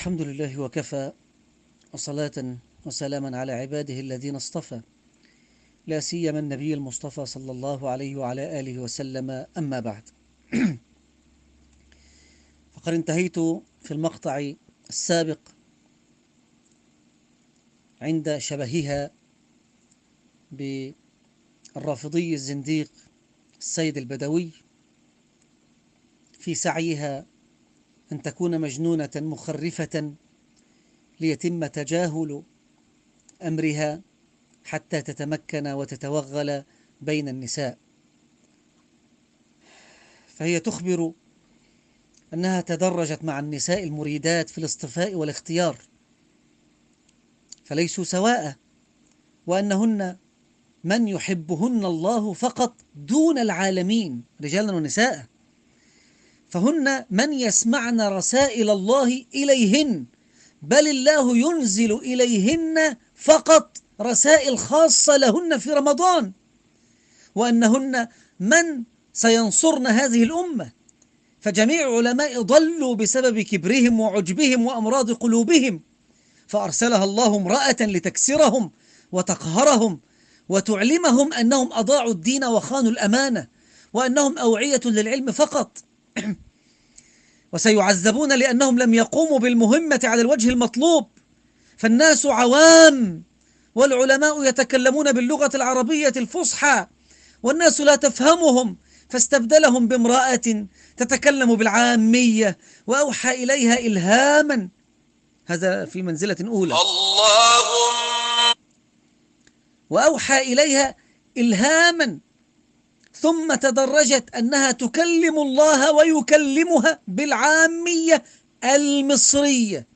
الحمد لله وكفى، وصلاة وسلاما على عباده الذين اصطفى، لا سيما النبي المصطفى صلى الله عليه وعلى آله وسلم. أما بعد، فقد انتهيت في المقطع السابق عند شبهها بالرافضي الزنديق السيد البدوي في سعيها أن تكون مجنونة مخرفة ليتم تجاهل أمرها حتى تتمكن وتتوغل بين النساء. فهي تخبر أنها تدرجت مع النساء المريدات في الاصطفاء والاختيار، فليسوا سواء، وأنهن من يحبهن الله فقط دون العالمين رجالا ونساء، فهن من يسمعن رسائل الله إليهن، بل الله ينزل إليهن فقط رسائل خاصة لهن في رمضان، وأنهن من سينصرن هذه الأمة. فجميع علماء ضلوا بسبب كبرهم وعجبهم وأمراض قلوبهم، فأرسلها الله امرأة لتكسرهم وتقهرهم وتعلمهم أنهم أضاعوا الدين وخانوا الأمانة، وأنهم أوعية للعلم فقط وسيعذبون لأنهم لم يقوموا بالمهمة على الوجه المطلوب. فالناس عوام، والعلماء يتكلمون باللغة العربية الفصحى، والناس لا تفهمهم، فاستبدلهم بامرأة تتكلم بالعامية وأوحى إليها إلهاما. هذا في منزلة أولى. وأوحى إليها إلهاما، ثم تدرجت أنها تكلم الله ويكلمها بالعامية المصرية.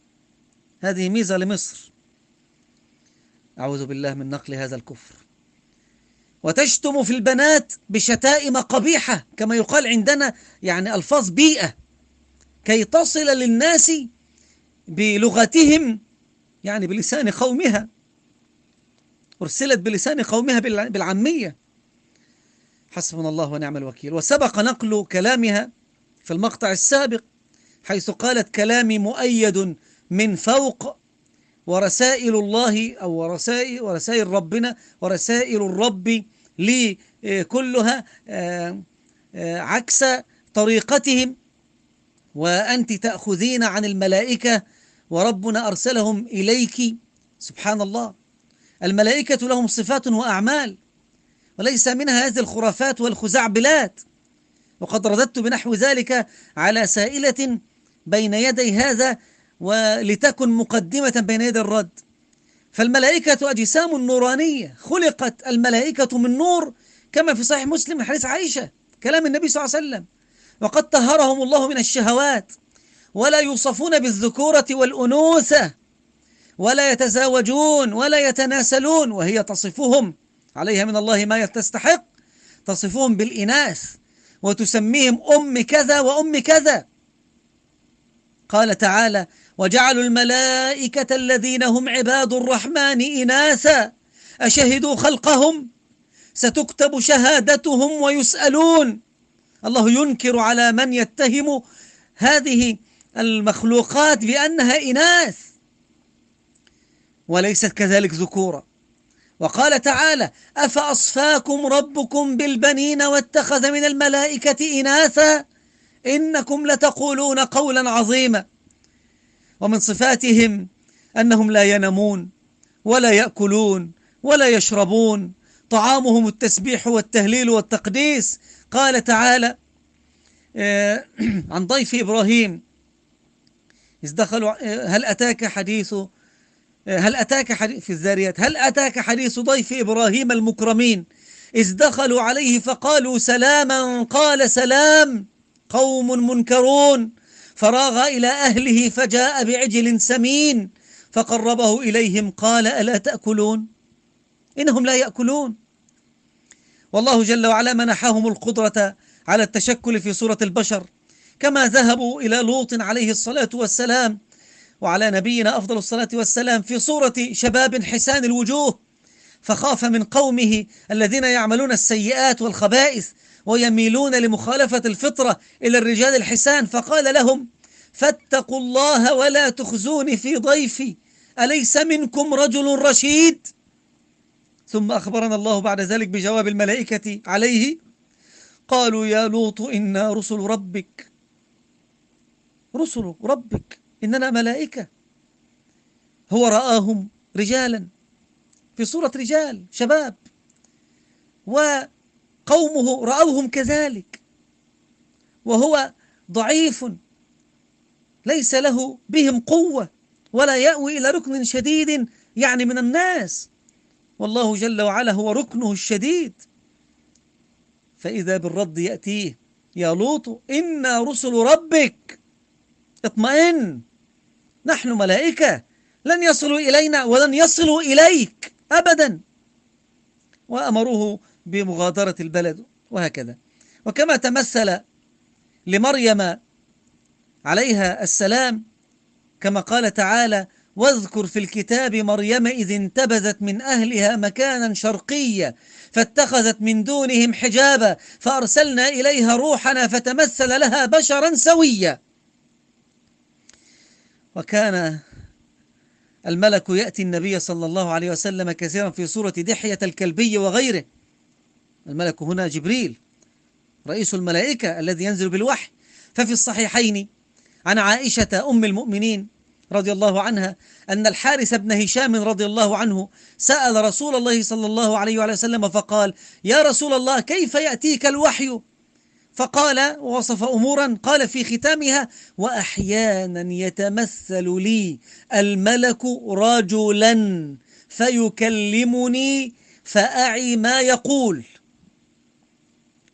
هذه ميزة لمصر، أعوذ بالله من نقل هذا الكفر. وتشتم في البنات بشتائم قبيحة، كما يقال عندنا، يعني ألفاظ بيئة، كي تصل للناس بلغتهم، يعني بلسان قومها، أرسلت بلسان قومها بالعامية. حسبنا الله ونعم الوكيل. وسبق نقل كلامها في المقطع السابق، حيث قالت: كلامي مؤيد من فوق، ورسائل الله أو ورسائل ربنا ورسائل الرب لي كلها عكس طريقتهم، وأنت تأخذين عن الملائكة وربنا أرسلهم إليك. سبحان الله، الملائكة لهم صفات وأعمال، وليس منها هذه الخرافات والخزعبلات. وقد رددت بنحو ذلك على سائلة بين يدي هذا، ولتكن مقدمة بين يدي الرد. فالملائكة أجسام نورانية، خلقت الملائكة من نور، كما في صحيح مسلم من حديث عائشة، كلام النبي صلى الله عليه وسلم. وقد طهرهم الله من الشهوات، ولا يوصفون بالذكورة والأنوثة، ولا يتزاوجون ولا يتناسلون، وهي تصفهم عليها من الله ما تستحق، تصفهم بالإناث وتسميهم أم كذا وأم كذا. قال تعالى: وجعلوا الملائكة الذين هم عباد الرحمن إناثا أشهدوا خلقهم ستكتب شهادتهم ويسألون. الله ينكر على من يتهم هذه المخلوقات بأنها إناث وليست كذلك ذكورا. وقال تعالى: أفأصفاكم ربكم بالبنين واتخذ من الملائكة إناثا إنكم لتقولون قولا عظيما. ومن صفاتهم أنهم لا ينامون ولا يأكلون ولا يشربون، طعامهم التسبيح والتهليل والتقديس. قال تعالى عن ضيف إبراهيم إذ دخلوا: هل أتاك حديث في الذاريات: هل أتاك حديث ضيف إبراهيم المكرمين إذ دخلوا عليه فقالوا سلاما قال سلام قوم منكرون فراغ إلى أهله فجاء بعجل سمين فقربه إليهم قال ألا تأكلون؟ إنهم لا يأكلون. والله جل وعلا منحهم القدرة على التشكل في صورة البشر، كما ذهبوا إلى لوط عليه الصلاة والسلام وعلى نبينا أفضل الصلاة والسلام في صورة شباب حسان الوجوه، فخاف من قومه الذين يعملون السيئات والخبائث ويميلون لمخالفة الفطرة إلى الرجال الحسان، فقال لهم: فاتقوا الله ولا تخزوني في ضيفي أليس منكم رجل رشيد. ثم أخبرنا الله بعد ذلك بجواب الملائكة عليه، قالوا يا لوط إنا رسل ربك، رسل ربك إننا ملائكة. هو رآهم رجالا في صورة رجال شباب، وقومه رأوهم كذلك، وهو ضعيف ليس له بهم قوة ولا يأوي إلى ركن شديد يعني من الناس، والله جل وعلا هو ركنه الشديد. فإذا بالرد يأتيه يا لوط إنا رسل ربك، اطمئن، نحن ملائكة لن يصلوا إلينا ولن يصلوا إليك أبدا. وأمروه بمغادرة البلد وهكذا. وكما تمثل لمريم عليها السلام كما قال تعالى واذكر في الكتاب مريم إذ انتبذت من أهلها مكانا شرقيا فاتخذت من دونهم حجابا فأرسلنا إليها روحنا فتمثل لها بشرا سويا. وكان الملك يأتي النبي صلى الله عليه وسلم كثيرا في صورة دحية الكلبي وغيره. الملك هنا جبريل رئيس الملائكة الذي ينزل بالوحي. ففي الصحيحين عن عائشة أم المؤمنين رضي الله عنها أن الحارث بن هشام رضي الله عنه سأل رسول الله صلى الله عليه وسلم فقال يا رسول الله كيف يأتيك الوحي؟ فقال ووصف أمورا قال في ختامها وأحيانا يتمثل لي الملك رجلا فيكلمني فأعي ما يقول،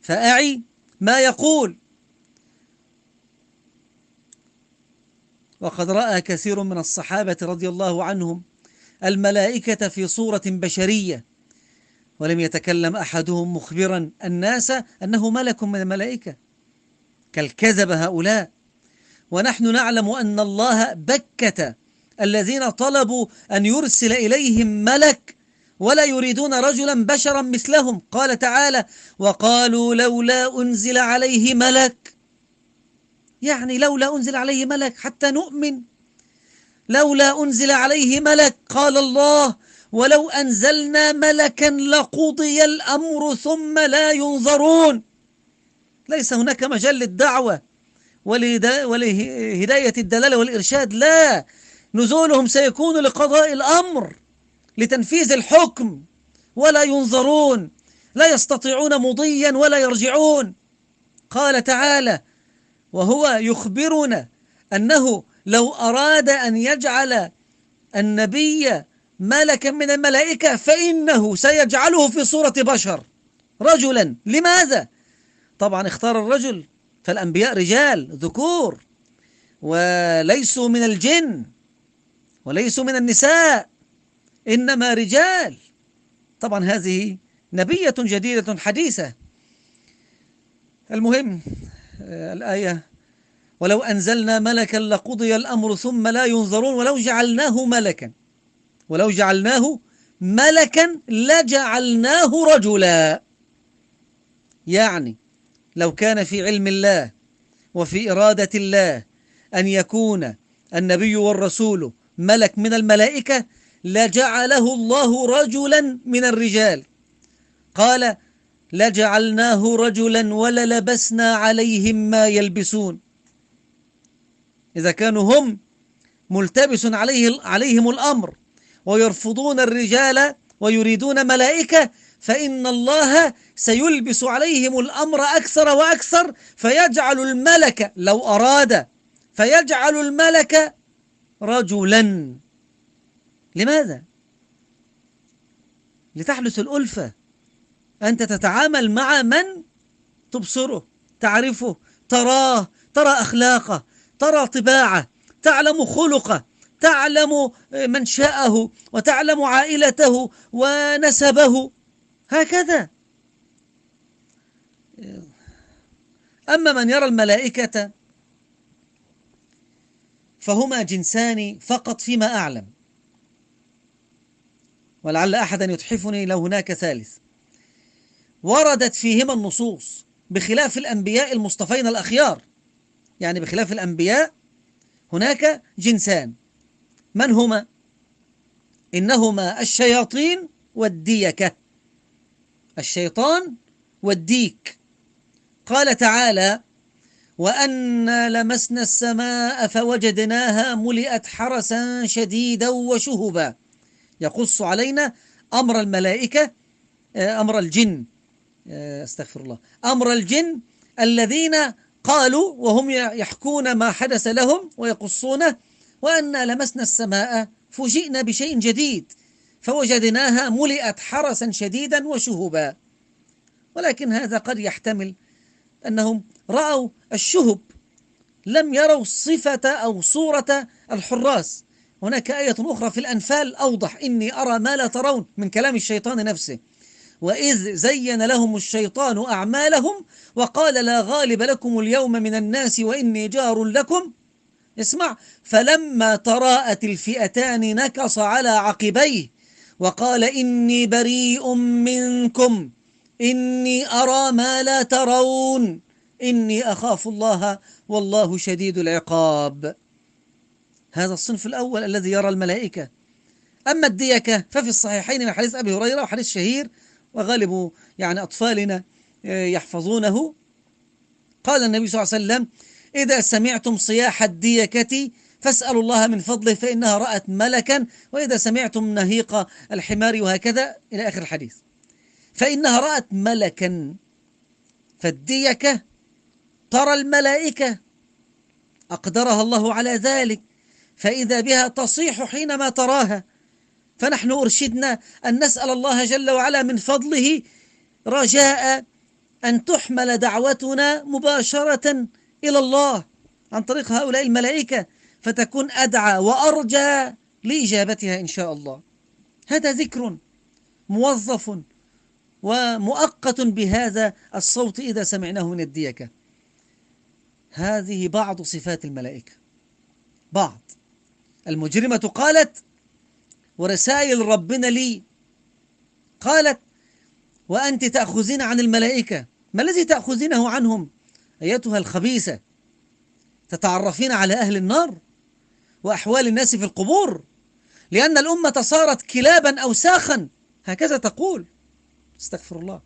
فأعي ما يقول. وقد رأى كثير من الصحابة رضي الله عنهم الملائكة في صورة بشرية، ولم يتكلم أحدهم مخبرا الناس أنه ملك من الملائكة كالكذب هؤلاء. ونحن نعلم أن الله بكت الذين طلبوا أن يرسل إليهم ملك ولا يريدون رجلا بشرا مثلهم. قال تعالى وقالوا لولا أنزل عليه ملك، يعني لولا أنزل عليه ملك حتى نؤمن، لولا أنزل عليه ملك. قال الله ولو أنزلنا ملكا لقضي الأمر ثم لا ينظرون. ليس هناك مجال للدعوة ولهداية الدلالة والإرشاد، لا، نزولهم سيكون لقضاء الأمر لتنفيذ الحكم ولا ينظرون، لا يستطيعون مضيا ولا يرجعون. قال تعالى وهو يخبرنا أنه لو أراد أن يجعل النبي ملكا من الملائكة فإنه سيجعله في صورة بشر رجلا. لماذا؟ طبعا اختار الرجل، فالأنبياء رجال ذكور وليسوا من الجن وليسوا من النساء، إنما رجال. طبعا هذه نبية جديدة حديثة. المهم الآية ولو أنزلنا ملكا لقضي الأمر ثم لا ينظرون ولو جعلناه ملكا، ولو جعلناه ملكا لجعلناه رجلا. يعني لو كان في علم الله وفي إرادة الله أن يكون النبي والرسول ملك من الملائكة لجعله الله رجلا من الرجال. قال لجعلناه رجلا وللبسنا عليهم ما يلبسون. إذا كانوا هم ملتبس عليهم الأمر ويرفضون الرجال ويريدون ملائكة، فإن الله سيلبس عليهم الأمر أكثر وأكثر، فيجعل الملك لو أراد فيجعل الملك رجلا. لماذا؟ لتحدث الألفة، أنت تتعامل مع من تبصره، تعرفه، تراه، ترى أخلاقه، ترى طباعه، تعلم خلقه، تعلم منشأه، وتعلم عائلته ونسبه، هكذا. أما من يرى الملائكة فهما جنسان فقط فيما أعلم، ولعل أحدا يتحفني لو هناك ثالث. وردت فيهما النصوص بخلاف الأنبياء المصطفين الأخيار، يعني بخلاف الأنبياء هناك جنسان، من هما؟ إنهما الشياطين والديكة، الشيطان والديك. قال تعالى: وأنا لمسنا السماء فوجدناها ملئت حرسا شديدا وشهبا. يقص علينا أمر الملائكة، أمر الجن، استغفر الله، أمر الجن الذين قالوا وهم يحكون ما حدث لهم ويقصونه: وأنا لمسنا السماء، فوجئنا بشيء جديد فوجدناها ملئت حرسا شديدا وشهبا. ولكن هذا قد يحتمل أنهم رأوا الشهب، لم يروا صفة أو صورة الحراس. هناك آية أخرى في الأنفال أوضح: إني أرى ما لا ترون، من كلام الشيطان نفسه. وإذ زين لهم الشيطان أعمالهم وقال: لا غالب لكم اليوم من الناس وإني جار لكم. اسمع: فلما تراءت الفئتان نكص على عقبيه وقال: إني بريء منكم إني أرى ما لا ترون إني أخاف الله والله شديد العقاب. هذا الصنف الأول الذي يرى الملائكة. أما الديكة ففي الصحيحين من حديث أبي هريرة، وحديث شهير وغالب أطفالنا يحفظونه. قال النبي صلى الله عليه وسلم: إذا سمعتم صياح الديكة فاسألوا الله من فضله فإنها رأت ملكا، وإذا سمعتم نهيق الحمار، وهكذا إلى آخر الحديث، فإنها رأت ملكا. فالديكة ترى الملائكة، أقدرها الله على ذلك، فإذا بها تصيح حينما تراها. فنحن أرشدنا أن نسأل الله جل وعلا من فضله رجاء أن تحمل دعوتنا مباشرة إلى الله عن طريق هؤلاء الملائكة، فتكون أدعى وأرجى لإجابتها إن شاء الله. هذا ذكر موظف ومؤقت بهذا الصوت إذا سمعناه من الديكة. هذه بعض صفات الملائكة. بعض. المجرمة قالت: ورسائل ربنا لي، قالت: وأنت تأخذين عن الملائكة، ما الذي تأخذينه عنهم أيتها الخبيثة؟ تتعرفين على أهل النار وأحوال الناس في القبور، لأن الأمة صارت كلابا أوساخا، هكذا تقول. استغفر الله.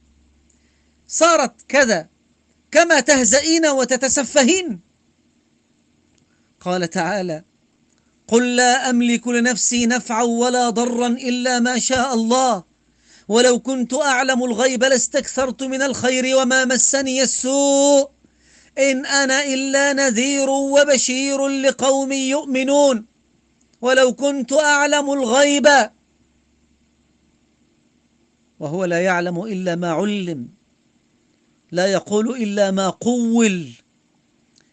صارت كذا كما تهزئين وتتسفهين. قال تعالى: قل لا أملك لنفسي نفعا ولا ضرا إلا ما شاء الله ولو كنت أعلم الغيب لاستكثرت من الخير وما مسني السوء إن أنا إلا نذير وبشير لقوم يؤمنون. ولو كنت أعلم الغيب، وهو لا يعلم إلا ما علم، لا يقول إلا ما قول،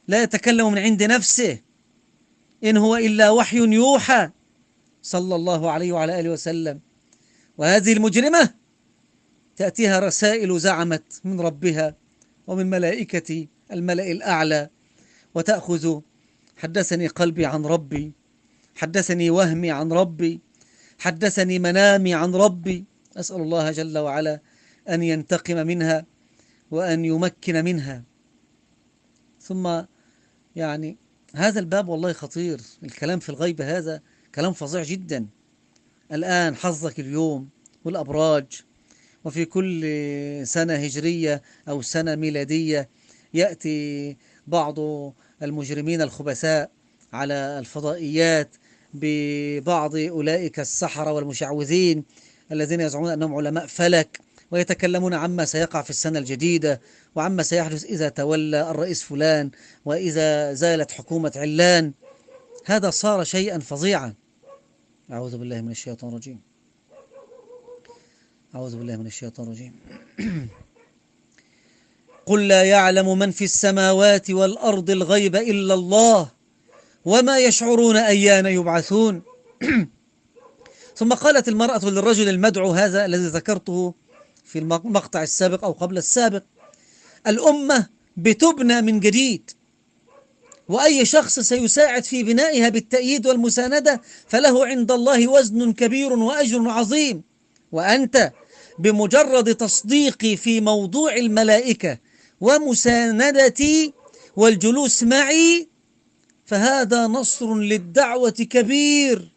لا يتكلم من عند نفسه، إن هو إلا وحي يوحى، صلى الله عليه وعلى آله وسلم. وهذه المجرمة تأتيها رسائل زعمت من ربها ومن ملائكة الملأ الأعلى، وتأخذ: حدثني قلبي عن ربي، حدثني وهمي عن ربي، حدثني منامي عن ربي. أسأل الله جل وعلا أن ينتقم منها وأن يمكن منها. ثم هذا الباب والله خطير. الكلام في الغيب هذا كلام فظيع جدا. الآن حظك اليوم والأبراج، وفي كل سنة هجرية أو سنة ميلادية يأتي بعض المجرمين الخبثاء على الفضائيات ببعض أولئك السحرة والمشعوذين الذين يزعمون أنهم علماء فلك، ويتكلمون عما سيقع في السنة الجديدة، وعما سيحدث إذا تولى الرئيس فلان، وإذا زالت حكومة علان. هذا صار شيئا فظيعا. أعوذ بالله من الشيطان الرجيم. أعوذ بالله من الشيطان الرجيم. قل لا يعلم من في السماوات والأرض الغيب إلا الله وما يشعرون أيان يبعثون. ثم قالت المرأة للرجل المدعو هذا الذي ذكرته في المقطع السابق أو قبل السابق: الأمة بتبنى من جديد، وأي شخص سيساعد في بنائها بالتأييد والمساندة فله عند الله وزن كبير وأجر عظيم. وأنت بمجرد تصديقي في موضوع الملائكة ومساندتي والجلوس معي فهذا نصر للدعوة كبير.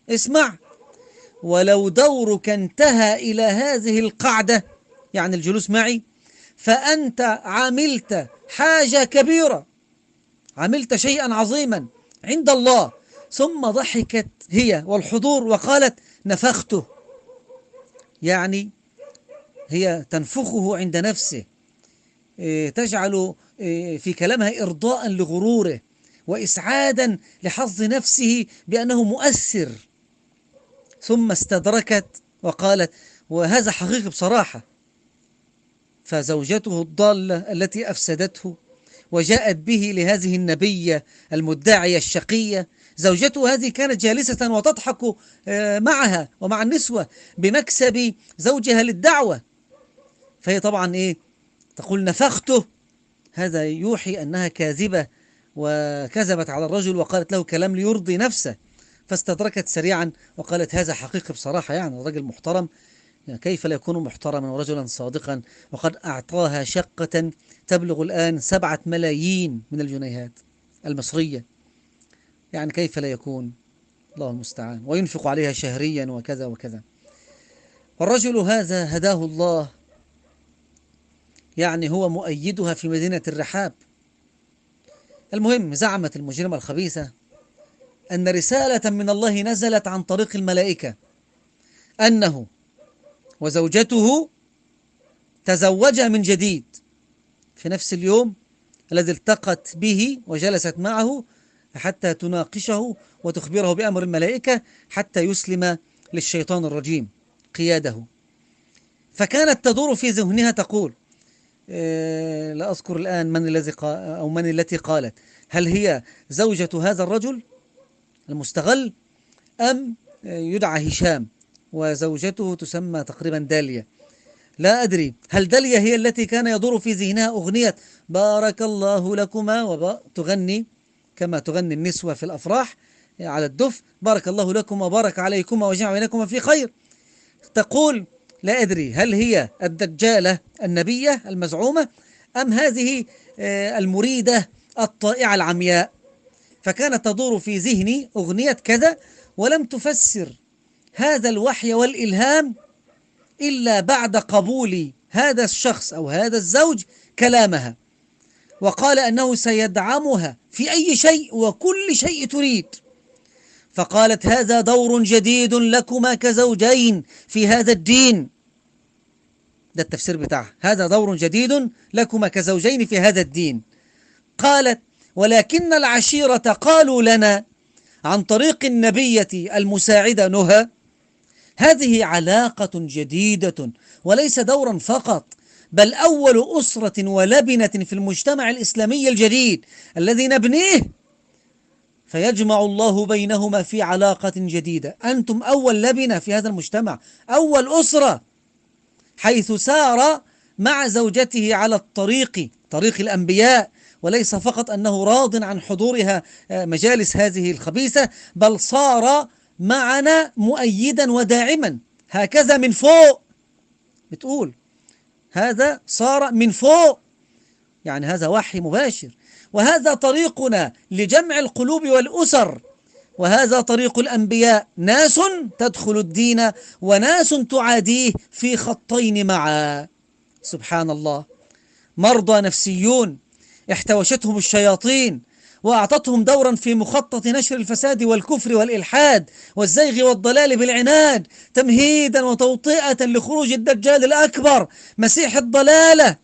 اسمع: ولو دورك انتهى إلى هذه القعدة، يعني الجلوس معي، فأنت عملت حاجة كبيرة، عملت شيئا عظيما عند الله. ثم ضحكت هي والحضور وقالت: نفخته، يعني هي تنفخه عند نفسه، تجعل في كلامها إرضاء لغروره وإسعادا لحظ نفسه بأنه مؤثر. ثم استدركت وقالت: وهذا حقيقي بصراحة. فزوجته الضالة التي أفسدته وجاءت به لهذه النبية المدعية الشقية، زوجته هذه كانت جالسة وتضحك معها ومع النسوة بمكسب زوجها للدعوة، فهي طبعا تقول: نفخته. هذا يوحي أنها كاذبة وكذبت على الرجل وقالت له كلام ليرضي نفسه. فاستدركت سريعا وقالت: هذا حقيقي بصراحة، يعني الرجل محترم، يعني كيف لا يكون محترما ورجلا صادقا، وقد أعطاها شقة تبلغ الآن 7 ملايين من الجنيهات المصرية، يعني كيف لا يكون؟ الله المستعان. وينفق عليها شهريا وكذا وكذا. والرجل هذا هداه الله، يعني هو مؤيدها في مدينة الرحاب. المهم، زعمت المجرمة الخبيثة أن رسالة من الله نزلت عن طريق الملائكة، أنه وزوجته تزوجا من جديد في نفس اليوم الذي التقت به وجلست معه حتى تناقشه وتخبره بأمر الملائكة حتى يسلم للشيطان الرجيم قياده. فكانت تدور في ذهنها تقول، لا أذكر الآن من الذي أو من التي قالت: هل هي زوجة هذا الرجل المستغل أم يدعى هشام وزوجته تسمى تقريبا داليا؟ لا أدري. هل داليا هي التي كان يدور في ذهنها أغنية بارك الله لكما، وتغني كما تغني النسوة في الأفراح على الدف: بارك الله لكما وبارك عليكما وجمع بينكما في خير. تقول: لا أدري هل هي الدجالة النبية المزعومة أم هذه المريدة الطائعة العمياء. فكانت تدور في ذهني أغنية كذا، ولم تفسر هذا الوحي والإلهام إلا بعد قبول هذا الشخص أو هذا الزوج كلامها، وقال أنه سيدعمها في أي شيء وكل شيء تريد. فقالت: هذا دور جديد لكما كزوجين في هذا الدين. ده التفسير بتاعها: هذا دور جديد لكما كزوجين في هذا الدين. قالت: ولكن العشيرة قالوا لنا عن طريق النبية المساعدة نهى: هذه علاقة جديدة وليس دورا فقط، بل أول أسرة ولبنة في المجتمع الإسلامي الجديد الذي نبنيه، فيجمع الله بينهما في علاقة جديدة. أنتم أول لبنة في هذا المجتمع، أول أسرة، حيث سار مع زوجته على طريق الأنبياء، وليس فقط أنه راض عن حضورها مجالس هذه الخبيثة، بل صار معنا مؤيدا وداعما. هكذا من فوق بتقول، هذا صار من فوق، يعني هذا وحي مباشر. وهذا طريقنا لجمع القلوب والأسر، وهذا طريق الأنبياء: ناس تدخل الدين وناس تعاديه في خطين معا. سبحان الله. مرضى نفسيون احتوشتهم الشياطين وأعطتهم دورا في مخطط نشر الفساد والكفر والإلحاد والزيغ والضلال بالعناد، تمهيدا وتوطئة لخروج الدجال الأكبر مسيح الضلالة.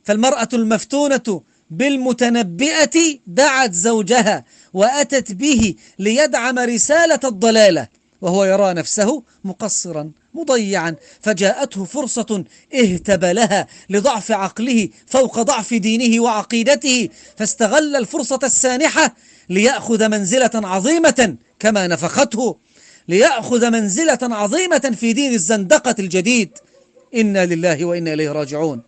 فالمرأة المفتونة بالمتنبئة دعت زوجها وأتت به ليدعم رسالة الضلالة، وهو يرى نفسه مقصرا مضيعا، فجاءته فرصة اهتبلها لضعف عقله فوق ضعف دينه وعقيدته، فاستغل الفرصة السانحة ليأخذ منزلة عظيمة كما نفخته، ليأخذ منزلة عظيمة في دين الزندقة الجديد. إنا لله وإنا إليه راجعون.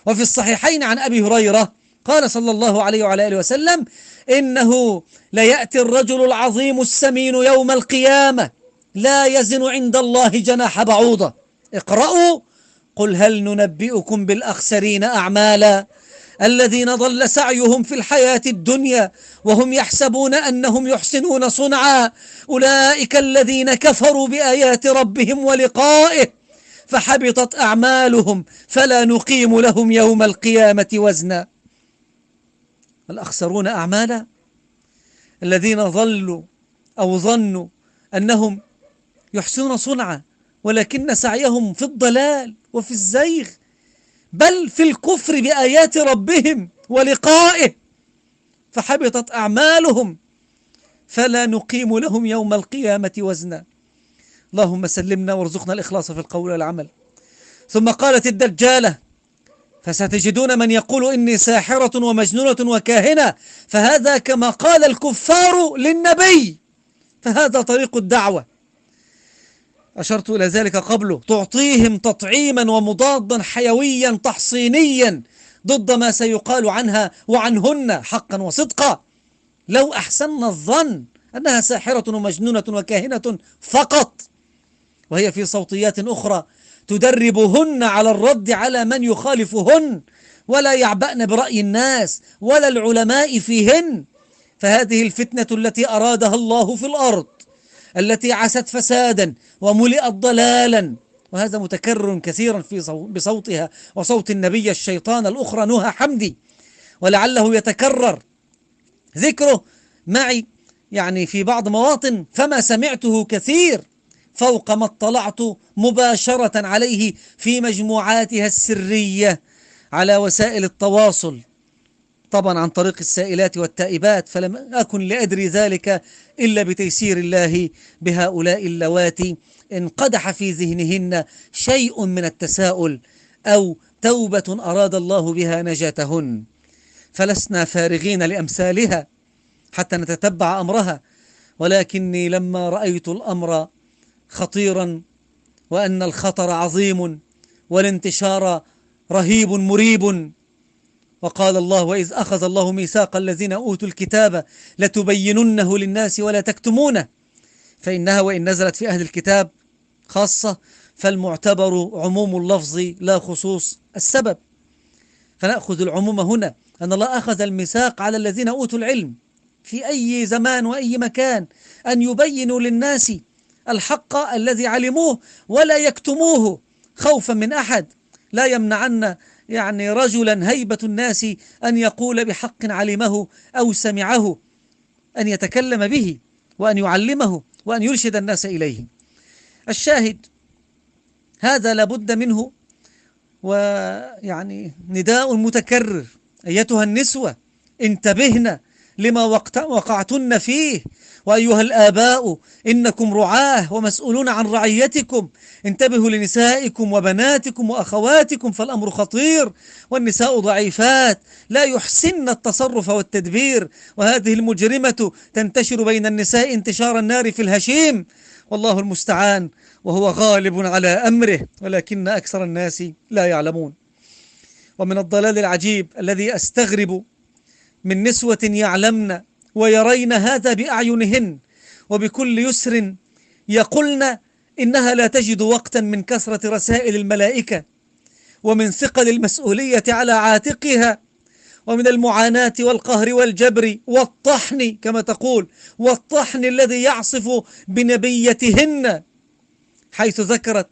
وفي الصحيحين عن أبي هريرة قال صلى الله عليه وعلى آله وسلم: إنه ليأتي الرجل العظيم السمين يوم القيامة لا يزن عند الله جناح بعوضة. اقرأوا: قل هل ننبئكم بالأخسرين أعمالا الذين ضل سعيهم في الحياة الدنيا وهم يحسبون أنهم يحسنون صنعا أولئك الذين كفروا بآيات ربهم ولقائه فحبطت أعمالهم فلا نقيم لهم يوم القيامة وزنا. الأخسرون أعمالا الذين ضلوا أو ظنوا أنهم يحسنون صنعا ولكن سعيهم في الضلال وفي الزيغ، بل في الكفر بآيات ربهم ولقائه فحبطت أعمالهم فلا نقيم لهم يوم القيامة وزنا. اللهم سلمنا وارزقنا الإخلاص في القول والعمل. ثم قالت الدجالة: فستجدون من يقول إني ساحرة ومجنونة وكاهنة، فهذا كما قال الكفار للنبي، فهذا طريق الدعوة. أشرت إلى ذلك قبله، تعطيهم تطعيما ومضادا حيويا تحصينيا ضد ما سيقال عنها وعنهن حقا وصدقا. لو أحسن الظن أنها ساحرة ومجنونة وكاهنة فقط، وهي في صوتيات أخرى تدربهن على الرد على من يخالفهن، ولا يعبأن برأي الناس ولا العلماء فيهن. فهذه الفتنة التي أرادها الله في الأرض، التي عست فسادا وملئت ضلالا، وهذا متكرر كثيرا بصوتها وصوت النبي الشيطان الأخرى نهى حمدي، ولعله يتكرر ذكره معي يعني في بعض مواطن، فما سمعته كثير فوق ما اطلعت مباشرة عليه في مجموعاتها السرية على وسائل التواصل، طبعا عن طريق السائلات والتائبات، فلم أكن لأدري ذلك إلا بتيسير الله بهؤلاء اللواتي انقدح في ذهنهن شيء من التساؤل أو توبة أراد الله بها نجاتهن، فلسنا فارغين لأمثالها حتى نتتبع أمرها. ولكني لما رأيت الأمر خطيرا وأن الخطر عظيم والانتشار رهيب مريب، وقال الله: وإذ أخذ الله ميثاق الذين أوتوا الكتاب لتبيننه للناس ولا تكتمونه، فإنها وإن نزلت في أهل الكتاب خاصة فالمعتبر عموم اللفظ لا خصوص السبب، فنأخذ العموم هنا أن الله أخذ الميثاق على الذين أوتوا العلم في أي زمان وأي مكان أن يبينوا للناس الحق الذي علموه ولا يكتموه خوفا من أحد. لا يمنعن يعني رجلا هيبة الناس أن يقول بحق علمه أو سمعه، أن يتكلم به وأن يعلمه وأن يرشد الناس إليه. الشاهد هذا لابد منه، ويعني نداء متكرر: أيتها النسوة انتبهن لما وقعتن فيه، وأيها الآباء إنكم رعاة ومسؤولون عن رعيتكم، انتبهوا لنسائكم وبناتكم وأخواتكم فالأمر خطير، والنساء ضعيفات لا يحسن التصرف والتدبير، وهذه المجرمة تنتشر بين النساء انتشار النار في الهشيم، والله المستعان، وهو غالب على أمره، ولكن أكثر الناس لا يعلمون. ومن الضلال العجيب الذي أستغرب من نسوة يعلمن ويرين هذا بأعينهن وبكل يسر يقولن إنها لا تجد وقتا من كثرة رسائل الملائكة ومن ثقل المسؤولية على عاتقها ومن المعاناة والقهر والجبر والطحن كما تقول، والطحن الذي يعصف بنبيتهن، حيث ذكرت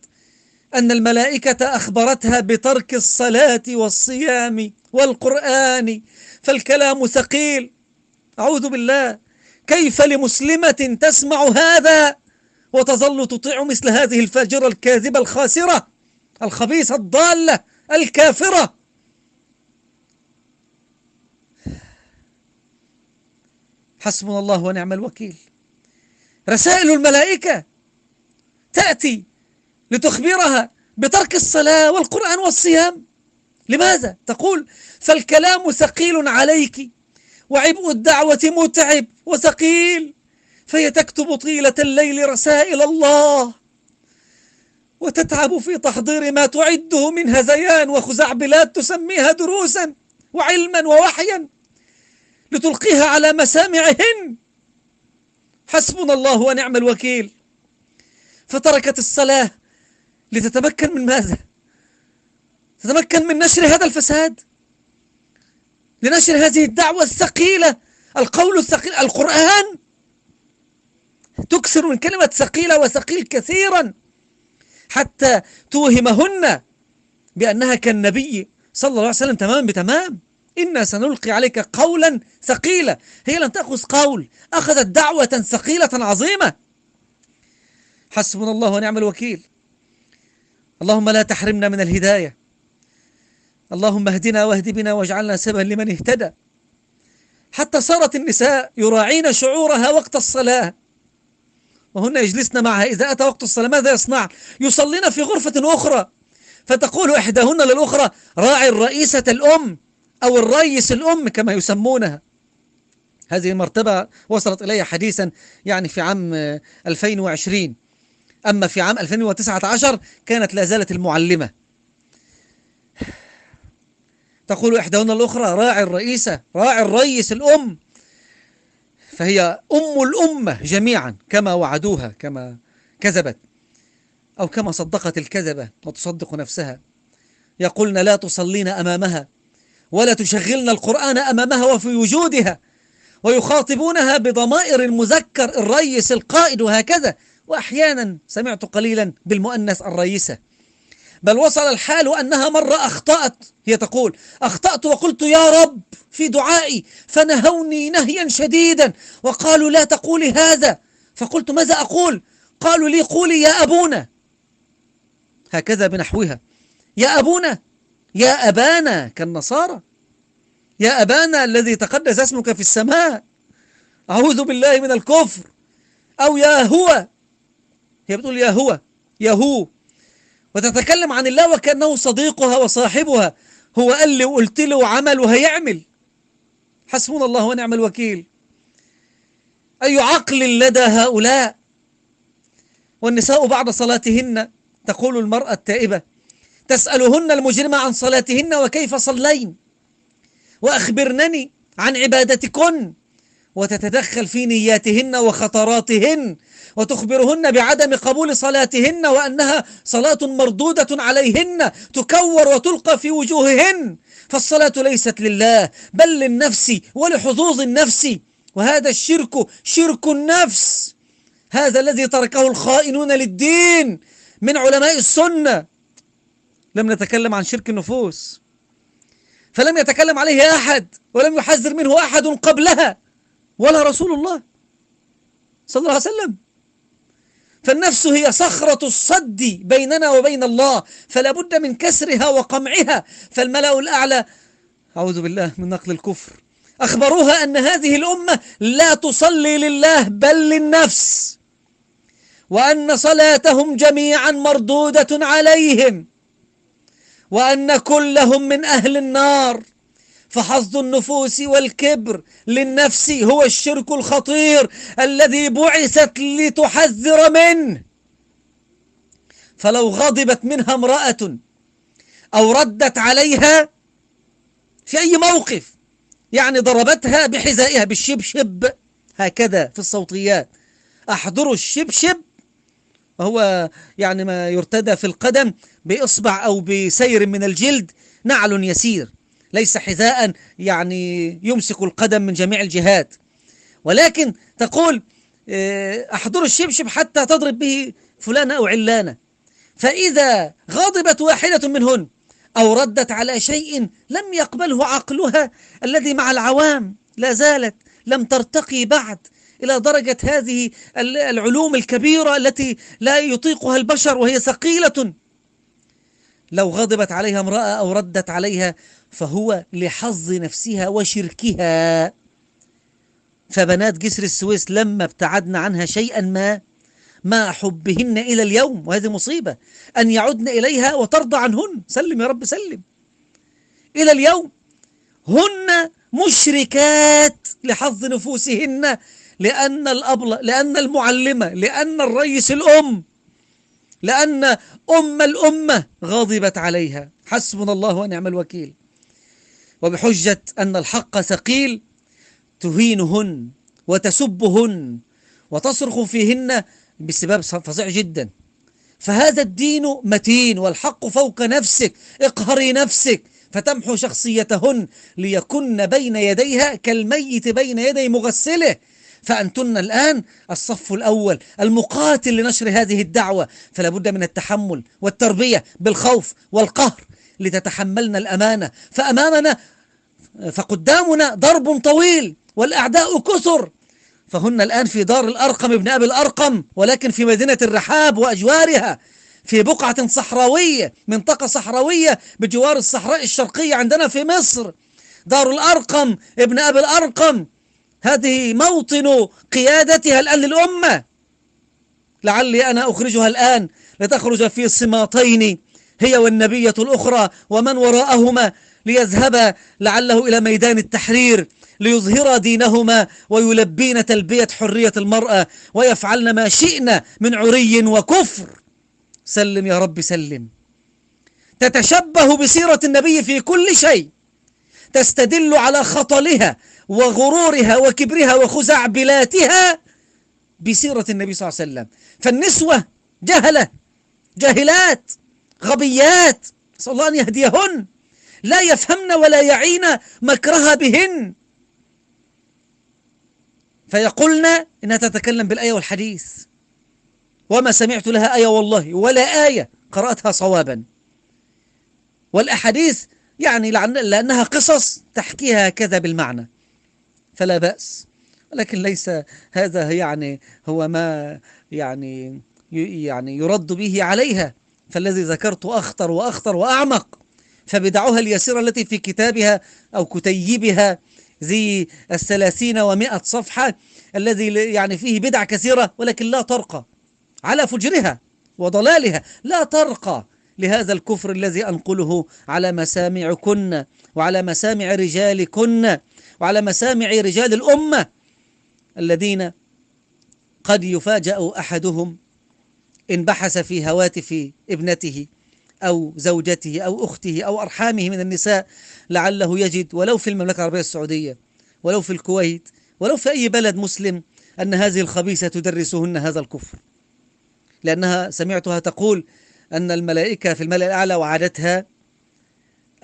أن الملائكة أخبرتها بترك الصلاة والصيام والقرآن، فالكلام ثقيل. أعوذ بالله، كيف لمسلمة تسمع هذا وتظل تطيع مثل هذه الفاجرة الكاذبة الخاسرة الخبيثة الضالة الكافرة؟ حسبنا الله ونعم الوكيل. رسائل الملائكة تأتي لتخبرها بترك الصلاة والقرآن والصيام. لماذا؟ تقول: فالكلام ثقيل عليك وعبء الدعوة متعب وثقيل، فهي تكتب طيلة الليل رسائل الله وتتعب في تحضير ما تعده من هذيان وخزعبلات تسميها دروسا وعلما ووحيا لتلقيها على مسامعهن. حسبنا الله ونعم الوكيل. فتركت الصلاة لتتمكن من ماذا؟ تتمكن من نشر هذا الفساد، لنشر هذه الدعوة الثقيلة، القول الثقيل، القرآن. تكثر من كلمة ثقيلة وثقيل كثيرا حتى توهمهن بأنها كالنبي صلى الله عليه وسلم تمام بتمام. إنا سنلقي عليك قولا ثقيلا. هي لم تأخذ قول، أخذت دعوة ثقيلة عظيمة. حسبنا الله ونعم الوكيل. اللهم لا تحرمنا من الهداية، اللهم اهدنا واهد بنا واجعلنا سببا لمن اهتدى. حتى صارت النساء يراعين شعورها وقت الصلاة، وهن يجلسن معها إذا أتى وقت الصلاة ماذا يصنع؟ يصلين في غرفة أخرى، فتقول إحداهن للأخرى: راعي الرئيسة الأم أو الريس الأم كما يسمونها. هذه المرتبة وصلت إليها حديثا يعني في عام 2020. أما في عام 2019 كانت لا زالت المعلمة. تقول إحداهن الأخرى: راعي الرئيسة، راعي الريس الأم. فهي أم الأمة جميعا كما وعدوها، كما كذبت أو كما صدقت الكذبة وتصدق نفسها. يقولن لا تصلين أمامها ولا تشغلن القرآن أمامها وفي وجودها، ويخاطبونها بضمائر المذكر الريس القائد وهكذا. وأحيانا سمعت قليلا بالمؤنث الرئيسة. بل وصل الحال أنها مرة أخطأت، هي تقول: أخطأت وقلت يا رب في دعائي فنهوني نهيا شديدا وقالوا لا تقولي هذا، فقلت ماذا أقول؟ قالوا لي قولي يا أبونا، هكذا بنحوها: يا أبونا، يا أبانا كالنصارى، يا أبانا الذي تقدس اسمك في السماء، أعوذ بالله من الكفر. أو يا هو، هي بتقول يا هو، يا هو، وتتكلم عن الله وكأنه صديقها وصاحبها. هو قال لي وقلت له وعمل وهيعمل. حسبنا الله ونعم الوكيل. أي عقل لدى هؤلاء. والنساء بعد صلاتهن، تقول المرأة التائبة: تسألهن المجرمة عن صلاتهن وكيف صلين، وأخبرنني عن عبادتكن، وتتدخل في نياتهن وخطراتهن، وتخبرهن بعدم قبول صلاتهن وأنها صلاة مردودة عليهن تكور وتلقى في وجوههن، فالصلاة ليست لله بل للنفس ولحظوظ النفس، وهذا الشرك شرك النفس. هذا الذي تركه الخائنون للدين من علماء السنة. لم نتكلم عن شرك النفوس، فلم يتكلم عليه أحد ولم يحذر منه أحد قبلها ولا رسول الله صلى الله عليه وسلم. فالنفس هي صخرة الصد بيننا وبين الله، فلا بد من كسرها وقمعها. فالملأ الأعلى، أعوذ بالله من نقل الكفر، أخبروها أن هذه الأمة لا تصلي لله بل للنفس، وأن صلاتهم جميعا مردودة عليهم، وأن كلهم من أهل النار. فحظ النفوس والكبر للنفس هو الشرك الخطير الذي بعثت لتحذر منه. فلو غضبت منها امرأة أو ردت عليها في أي موقف، يعني ضربتها بحذائها بالشبشب هكذا في الصوتيات، أحضروا الشبشب، وهو يعني ما يرتدى في القدم بإصبع أو بسير من الجلد، نعل يسير، ليس حذاء يعني يمسك القدم من جميع الجهات. ولكن تقول أحضروا الشبشب حتى تضرب به فلانة أو علانة. فإذا غضبت واحدة منهن أو ردت على شيء لم يقبله عقلها الذي مع العوام لا زالت لم ترتقي بعد إلى درجة هذه العلوم الكبيرة التي لا يطيقها البشر وهي ثقيلة، لو غضبت عليها امرأة أو ردت عليها فهو لحظ نفسها وشركها. فبنات جسر السويس لما ابتعدنا عنها شيئا ما مع حبهن إلى اليوم، وهذه مصيبة، أن يعودن إليها وترضى عنهن، سلم يا رب سلم، إلى اليوم هن مشركات لحظ نفوسهن، لأن الأبلة، لأن المعلمة، لأن الرئيس الأم، لأن أم الأمة غضبت عليها. حسبنا الله ونعم الوكيل. وبحجة أن الحق ثقيل تهينهن وتسبهن وتصرخ فيهن بسبب فظيع جدا. فهذا الدين متين، والحق فوق نفسك، اقهري نفسك فتمحو شخصيتهن ليكن بين يديها كالميت بين يدي مغسله. فأنتن الآن الصف الأول المقاتل لنشر هذه الدعوة، فلا بد من التحمل والتربية بالخوف والقهر لتتحملن الأمانة. فقدامنا ضرب طويل والأعداء كثر، فهن الآن في دار الأرقم ابن أبي الأرقم، ولكن في مدينة الرحاب وأجوارها، في بقعة صحراوية، منطقة صحراوية بجوار الصحراء الشرقية عندنا في مصر. دار الأرقم ابن أبي الأرقم هذه موطن قيادتها الآن للأمة. لعلي أنا أخرجها الآن لتخرج في صماطين هي والنبية الأخرى ومن وراءهما، ليذهبا لعله إلى ميدان التحرير ليظهرا دينهما ويلبين تلبية حرية المرأة ويفعلن ما شئنا من عري وكفر. سلم يا رب سلم. تتشبه بسيرة النبي في كل شيء، تستدل على خطلها وغرورها وكبرها وخزعبلاتها بسيرة النبي صلى الله عليه وسلم. فالنسوة جاهلات غبيات، نسأل الله أن يهديهن، لا يفهمن ولا يعين مكرها بهن، فيقولن إنها تتكلم بالآية والحديث، وما سمعت لها آية والله ولا آية قرأتها صوابا، والأحاديث يعني لأنها قصص تحكيها كذا بالمعنى فلا بأس، ولكن ليس هذا يعني هو ما يعني يرد به عليها. فالذي ذكرت أخطر وأخطر وأعمق، فبدعها اليسيرة التي في كتابها أو كتيبها ذي 30 و100 صفحة الذي يعني فيه بدع كثيرة، ولكن لا ترقى على فجرها وضلالها، لا ترقى لهذا الكفر الذي أنقله على مسامعكن وعلى مسامع رجالكن وعلى مسامع رجال الأمة، الذين قد يفاجأ أحدهم إن بحث في هواتف ابنته أو زوجته أو أخته أو أرحامه من النساء، لعله يجد ولو في المملكة العربية السعودية ولو في الكويت ولو في أي بلد مسلم أن هذه الخبيثة تدرسهن هذا الكفر، لأنها سمعتها تقول أن الملائكة في الملأ الأعلى وعدتها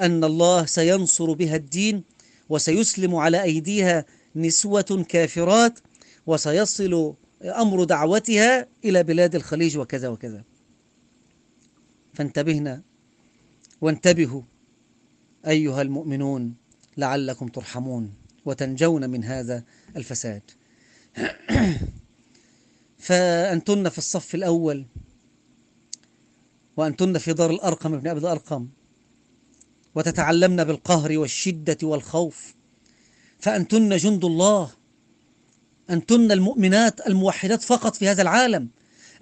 أن الله سينصر بها الدين وسيسلم على أيديها نسوة كافرات وسيصل أمر دعوتها إلى بلاد الخليج وكذا وكذا. فانتبهنا وانتبهوا أيها المؤمنون لعلكم ترحمون وتنجون من هذا الفساد. فأنتن في الصف الأول، وأنتن في دار الأرقم ابن أبي الأرقم، وتتعلمن بالقهر والشدة والخوف، فأنتن جند الله، أنتن المؤمنات الموحدات فقط في هذا العالم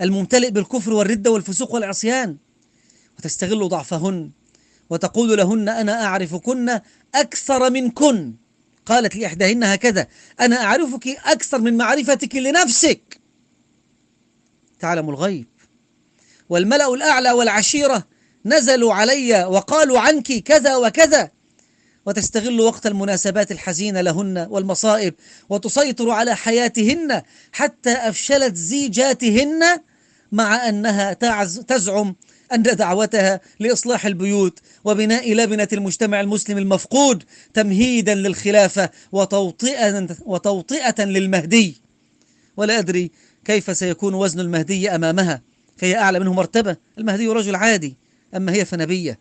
الممتلئ بالكفر والردة والفسوق والعصيان، وتستغل ضعفهن وتقول لهن أنا أعرفكن أكثر منكن. قالت لإحداهن هكذا: أنا أعرفك أكثر من معرفتك لنفسك، تعلم الغيب، والملأ الأعلى والعشيرة نزلوا علي وقالوا عنك كذا وكذا. وتستغل وقت المناسبات الحزينة لهن والمصائب وتسيطر على حياتهن حتى أفشلت زيجاتهن، مع أنها تزعم أن دعوتها لإصلاح البيوت وبناء لبنة المجتمع المسلم المفقود تمهيدا للخلافة وتوطئة للمهدي. ولا أدري كيف سيكون وزن المهدي أمامها، فهي أعلى منه مرتبة. المهدي رجل عادي، أما هي فنبية،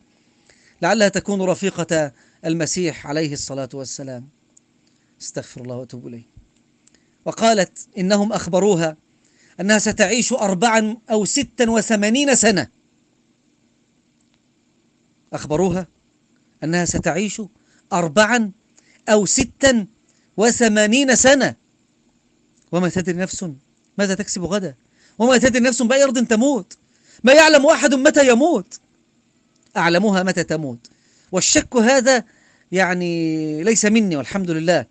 لعلها تكون رفيقة المسيح عليه الصلاة والسلام. استغفر الله وأتوب إليه. وقالت إنهم أخبروها أنها ستعيش 4 أو 86 سنة، أخبروها أنها ستعيش 4 أو 86 سنة، وما تدري نفس ماذا تكسب غدا، وما تدري نفس بأي أرض تموت، ما يعلم أحد متى يموت، أعلمها متى تموت. والشك هذا يعني ليس مني والحمد لله،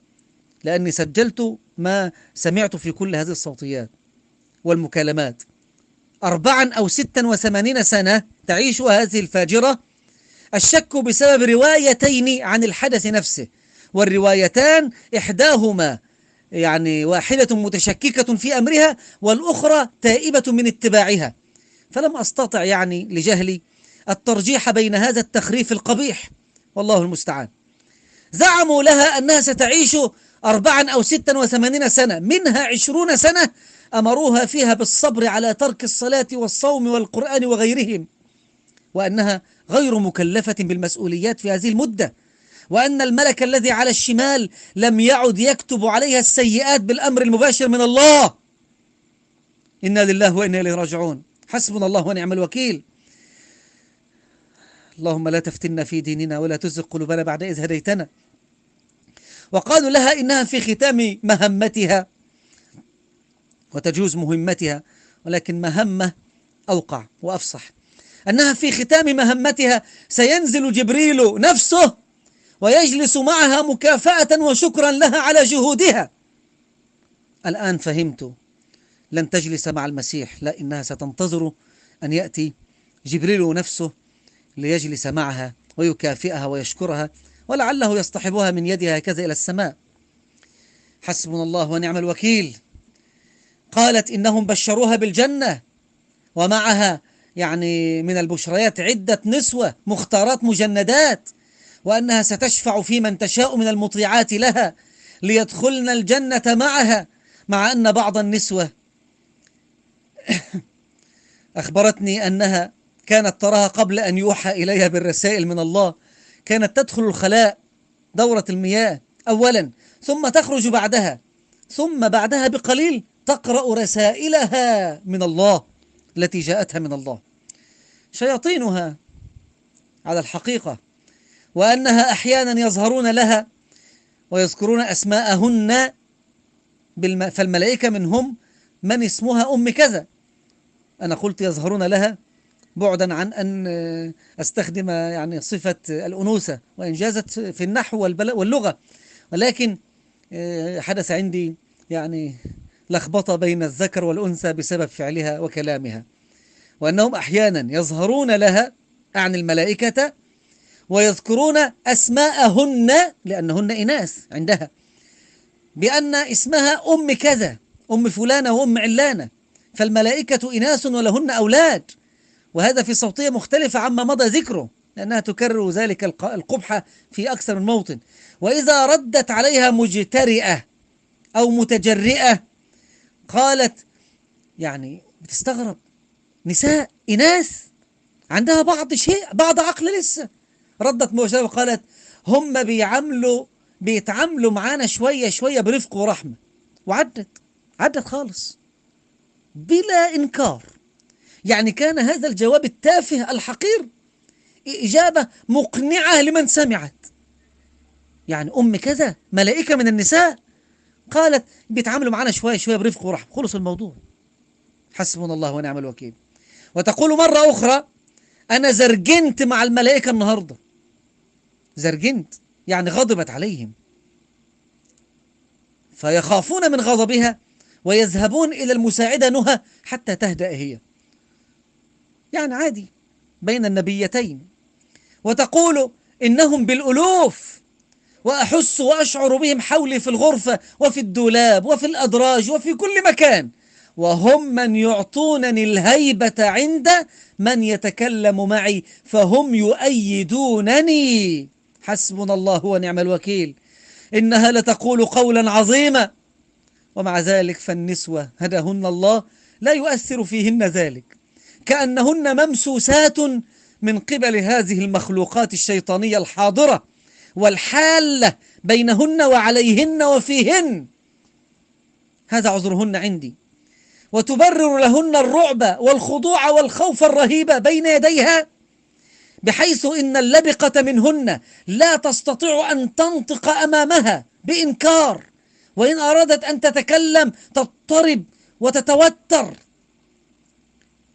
لأني سجلت ما سمعت في كل هذه الصوتيات والمكالمات. 4 أو 86 سنة تعيش هذه الفاجرة. الشك بسبب روايتين عن الحدث نفسه، والروايتان إحداهما يعني واحدة متشككة في أمرها والأخرى تائبة من اتباعها، فلم أستطع يعني لجهلي الترجيح بين هذا التخريف القبيح والله المستعان. زعموا لها أنها ستعيش 84 سنة، منها 20 سنة أمروها فيها بالصبر على ترك الصلاة والصوم والقرآن وغيرهم، وأنها غير مكلفة بالمسؤوليات في هذه المدة، وأن الملك الذي على الشمال لم يعد يكتب عليها السيئات بالأمر المباشر من الله. إنا لله وإنا إليه راجعون. حسبنا الله ونعم الوكيل. اللهم لا تفتنا في ديننا ولا تزغ قلوبنا بعد إذ هديتنا. وقالوا لها إنها في ختام مهمتها وتجوز مهمتها، ولكن مهمة أوقع وأفصح، أنها في ختام مهمتها سينزل جبريل نفسه ويجلس معها مكافأة وشكرا لها على جهودها. الآن فهمت، لن تجلس مع المسيح، لا، إنها ستنتظر أن يأتي جبريل نفسه ليجلس معها ويكافئها ويشكرها، ولعله يصطحبها من يدها هكذا إلى السماء. حسبنا الله ونعم الوكيل. قالت إنهم بشروها بالجنة، ومعها يعني من البشريات عدة نسوة مختارات مجندات، وأنها ستشفع في من تشاء من المطيعات لها ليدخلن الجنة معها. مع أن بعض النسوة أخبرتني أنها كانت تراها قبل أن يوحى إليها بالرسائل من الله، كانت تدخل الخلاء دورة المياه أولا، ثم تخرج بعدها، ثم بعدها بقليل تقرأ رسائلها من الله التي جاءتها من الله، شياطينها على الحقيقة. وأنها أحيانا يظهرون لها ويذكرون أسماءهن، فالملائكة منهم من اسمها أم كذا. أنا قلت يظهرون لها بعدا عن أن أستخدم يعني صفة الأنوثة، وإن جازت في النحو واللغة، ولكن حدث عندي يعني لخبطة بين الذكر والأنثى بسبب فعلها وكلامها. وأنهم أحيانا يظهرون لها عن الملائكة ويذكرون أسماءهن لأنهن إناث عندها، بأن اسمها أم كذا، أم فلانة وأم علانة، فالملائكة إناث ولهن أولاد، وهذا في صوتية مختلفة عما مضى ذكره، لأنها تكرر ذلك القبح في أكثر من موطن. وإذا ردت عليها مجترئة أو متجرئة قالت، يعني بتستغرب، نساء إناث عندها بعض شيء، بعض عقل لسه. ردت مباشرة وقالت هم بيتعاملوا معانا شوية شوية برفق ورحمة، عدت خالص بلا إنكار. يعني كان هذا الجواب التافه الحقير إجابة مقنعة لمن سمعت. يعني أم كذا ملائكة من النساء قالت بيتعاملوا معنا شوية شوية برفق ورحمة، خلص الموضوع. حسبنا الله ونعم الوكيل. وتقول مرة أخرى أنا زرجنت مع الملائكة النهاردة، زرجنت يعني غضبت عليهم، فيخافون من غضبها ويذهبون إلى المساعدة نهى حتى تهدأ هي، يعني عادي بين النبيتين. وتقول إنهم بالألوف، وأحس وأشعر بهم حولي في الغرفة وفي الدولاب وفي الأدراج وفي كل مكان، وهم من يعطونني الهيبة عند من يتكلم معي، فهم يؤيدونني. حسبنا الله ونعم الوكيل. إنها لتقول قولا عظيما، ومع ذلك فالنسوة هداهن الله لا يؤثر فيهن ذلك، كأنهن ممسوسات من قبل هذه المخلوقات الشيطانية الحاضرة والحالة بينهن وعليهن وفيهن. هذا عذرهن عندي. وتبرر لهن الرعب والخضوع والخوف الرهيب بين يديها، بحيث إن اللبقة منهن لا تستطيع أن تنطق أمامها بإنكار، وإن أرادت أن تتكلم تضطرب وتتوتر،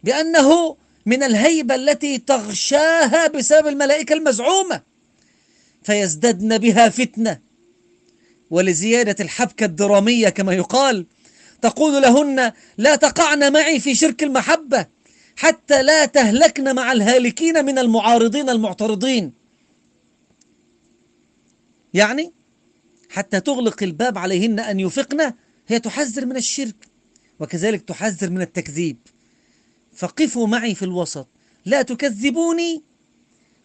لأنه من الهيبة التي تغشاها بسبب الملائكة المزعومة، فيزددن بها فتنة. ولزيادة الحبكة الدرامية كما يقال، تقول لهن لا تقعن معي في شرك المحبة حتى لا تهلكن مع الهالكين من المعارضين المعترضين، يعني حتى تغلق الباب عليهن أن يفقن. هي تحذر من الشرك وكذلك تحذر من التكذيب، فقفوا معي في الوسط، لا تكذبوني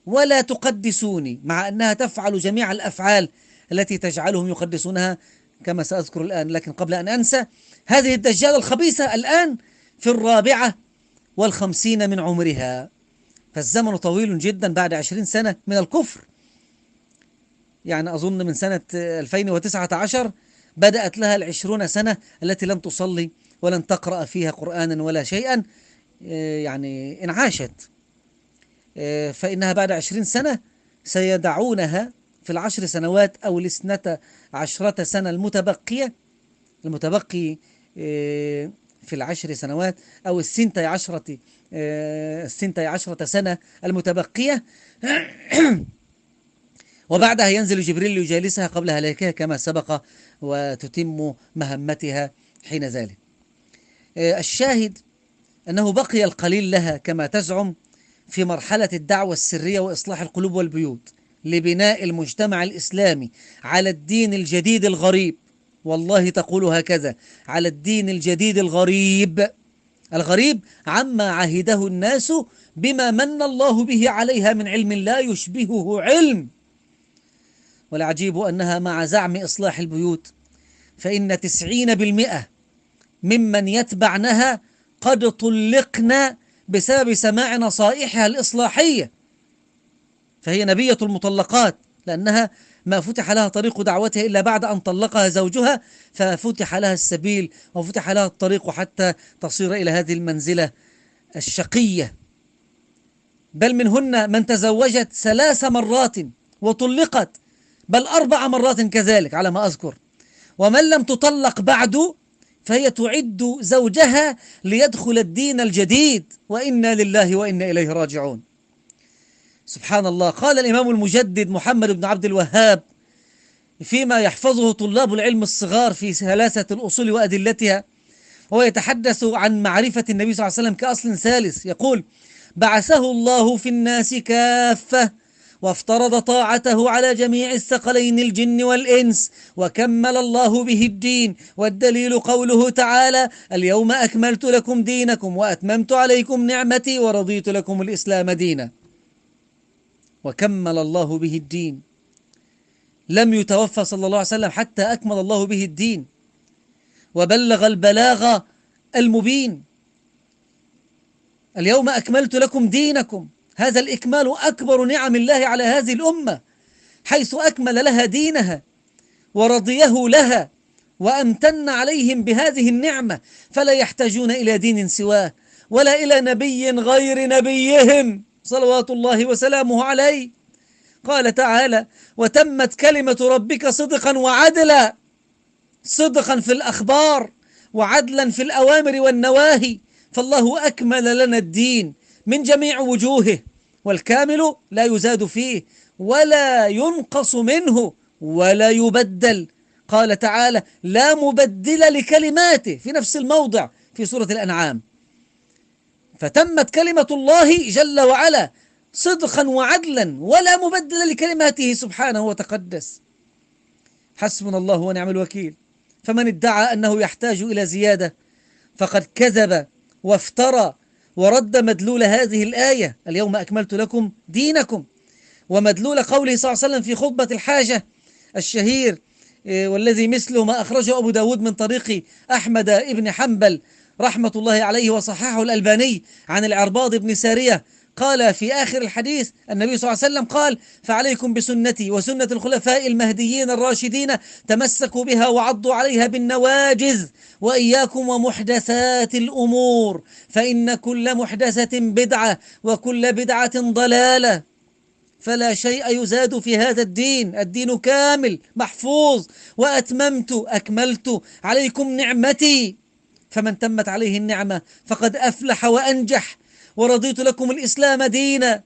ولا تقدسوني، مع أنها تفعل جميع الأفعال التي تجعلهم يقدسونها كما سأذكر الآن. لكن قبل أن أنسى، هذه الدجالة الخبيثة الآن في 54 من عمرها، فالزمن طويل جدا بعد 20 سنة من الكفر. يعني أظن من سنة 2019 بدأت لها 20 سنة التي لم تصلي ولن تقرأ فيها قرآنا ولا شيئا، يعني إن عاشت، فإنها بعد 20 سنة سيدعونها في العشر سنوات أو ال12 سنة المتبقي في العشر سنوات، أو السنتي عشرة سنة المتبقية وبعدها ينزل جبريل ليجالسها قبل هلاكها كما سبق، وتتم مهمتها حين ذلك. الشاهد أنه بقي القليل لها كما تزعم في مرحلة الدعوة السرية وإصلاح القلوب والبيوت لبناء المجتمع الإسلامي على الدين الجديد الغريب. والله تقول هكذا: على الدين الجديد الغريب عما عهده الناس بما من الله به عليها من علم لا يشبهه علم. والعجيب أنها مع زعم إصلاح البيوت فإن 90% ممن يتبعنها قد طلقن بسبب سماع نصائحها الإصلاحية، فهي نبية المطلقات، لأنها ما فتح لها طريق دعوتها إلا بعد أن طلقها زوجها، ففتح لها السبيل وفتح لها الطريق حتى تصير إلى هذه المنزلة الشقية. بل منهن من تزوجت 3 مرات وطلقت، بل 4 مرات كذلك على ما أذكر. ومن لم تطلق بعد فهي تعد زوجها ليدخل الدين الجديد، وإنا لله وإنا إليه راجعون. سبحان الله. قال الإمام المجدد محمد بن عبد الوهاب فيما يحفظه طلاب العلم الصغار في 3 الأصول وأدلتها، وهو يتحدث عن معرفة النبي صلى الله عليه وسلم كأصل ثالث، يقول: بعثه الله في الناس كافة وافترض طاعته على جميع الثقلين الجن والإنس، وكمل الله به الدين، والدليل قوله تعالى: اليوم أكملت لكم دينكم وأتممت عليكم نعمتي ورضيت لكم الإسلام دينا. وكمل الله به الدين، لم يتوفى صلى الله عليه وسلم حتى أكمل الله به الدين وبلغ البلاغ المبين. اليوم أكملت لكم دينكم، هذا الإكمال أكبر نعم الله على هذه الأمة، حيث أكمل لها دينها ورضيه لها وأمتن عليهم بهذه النعمة، فلا يحتاجون إلى دين سواه ولا إلى نبي غير نبيهم صلوات الله وسلامه عليه. قال تعالى: وتمت كلمة ربك صدقا وعدلا، صدقا في الأخبار وعدلا في الأوامر والنواهي، فالله أكمل لنا الدين من جميع وجوهه، والكامل لا يزاد فيه ولا ينقص منه ولا يبدل. قال تعالى: لا مبدل لكلماته في نفس الموضع في سورة الأنعام. فتمت كلمة الله جل وعلا صدقا وعدلا ولا مبدل لكلماته سبحانه وتقدس. حسبنا الله ونعم الوكيل. فمن ادعى أنه يحتاج إلى زيادة فقد كذب وافترى ورد مدلول هذه الآية: اليوم أكملت لكم دينكم، ومدلول قوله صلى الله عليه وسلم في خطبة الحاجة الشهير والذي مثله ما أخرجه أبو داود من طريق أحمد ابن حنبل رحمة الله عليه وصححه الألباني عن العرباض بن سارية، قال في آخر الحديث النبي صلى الله عليه وسلم قال: فعليكم بسنتي وسنة الخلفاء المهديين الراشدين، تمسكوا بها وعضوا عليها بالنواجذ، وإياكم ومحدثات الأمور، فإن كل محدثة بدعة وكل بدعة ضلالة. فلا شيء يزاد في هذا الدين، الدين كامل محفوظ، أكملت عليكم نعمتي، فمن تمت عليه النعمة فقد أفلح وأنجح. ورضيت لكم الإسلام دينا،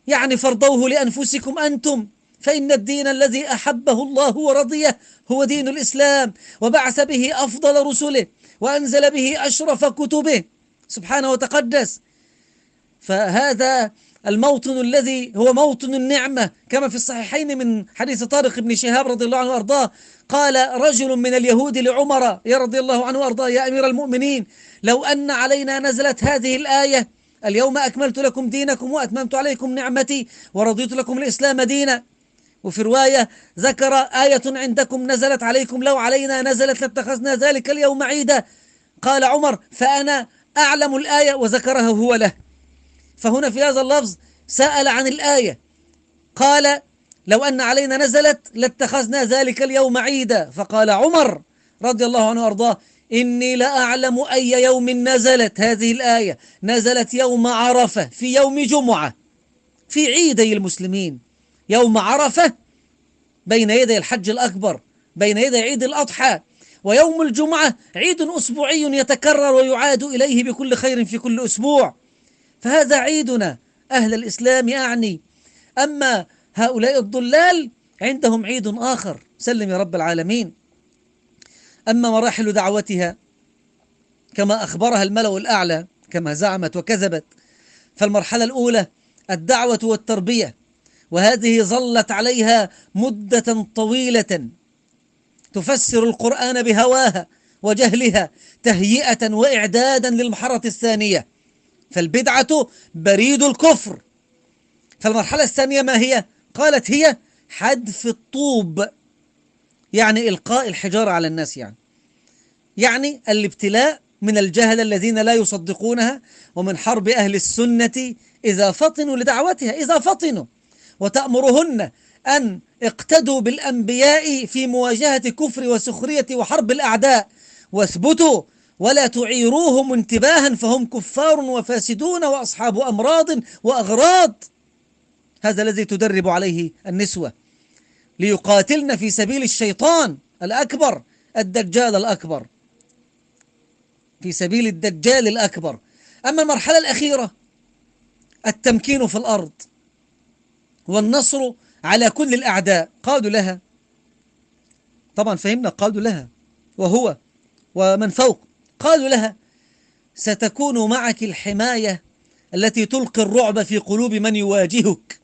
يعني فرضوه لأنفسكم أنتم، فإن الدين الذي أحبه الله ورضيه هو دين الإسلام، وبعث به أفضل رسله وأنزل به أشرف كتبه سبحانه وتقدس. فهذا الموطن الذي هو موطن النعمة، كما في الصحيحين من حديث طارق بن شهاب رضي الله عنه وأرضاه قال رجل من اليهود لعمر رضي الله عنه وأرضاه: يا أمير المؤمنين، لو أن علينا نزلت هذه الآية اليوم أكملت لكم دينكم وأتممت عليكم نعمتي ورضيت لكم الإسلام دينا. وفي رواية ذكر آية عندكم نزلت عليكم لو علينا نزلت لاتخذنا ذلك اليوم عيدا. قال عمر: فأنا أعلم الآية، وذكرها هو له. فهنا في هذا اللفظ سأل عن الآية، قال: لو أن علينا نزلت لاتخذنا ذلك اليوم عيدا. فقال عمر رضي الله عنه وأرضاه: إني لأعلم أي يوم نزلت هذه الآية. نزلت يوم عرفة في يوم جمعة في عيدي المسلمين، يوم عرفة بين يدي الحج الأكبر، بين يدي عيد الأضحى، ويوم الجمعة عيد أسبوعي يتكرر ويعاد إليه بكل خير في كل أسبوع. فهذا عيدنا أهل الإسلام أعني. أما هؤلاء الضلال عندهم عيد آخر، سلم يا رب العالمين. أما مراحل دعوتها كما أخبرها الملأ الأعلى كما زعمت وكذبت، فالمرحلة الأولى الدعوة والتربية، وهذه ظلت عليها مدة طويلة تفسر القرآن بهواها وجهلها تهيئة وإعدادا للمرحلة الثانية، فالبدعة بريد الكفر. فالمرحلة الثانية ما هي؟ قالت: هي حدف الطوب، يعني إلقاء الحجارة على الناس، يعني الابتلاء من الجهل الذين لا يصدقونها، ومن حرب أهل السنة إذا فطنوا لدعوتها، إذا فطنوا، وتأمرهن أن اقتدوا بالأنبياء في مواجهة كفر وسخرية وحرب الأعداء، واثبتوا ولا تعيروهم انتباها فهم كفار وفاسدون وأصحاب أمراض وأغراض. هذا الذي تدرب عليه النسوة ليقاتلن في سبيل الشيطان الأكبر، الدجال الأكبر، في سبيل الدجال الأكبر. أما المرحلة الأخيرة التمكين في الأرض والنصر على كل الأعداء. قالوا لها، طبعا فهمنا، قالوا لها وهو ومن فوق، قالوا لها: ستكون معك الحماية التي تلقي الرعب في قلوب من يواجهك،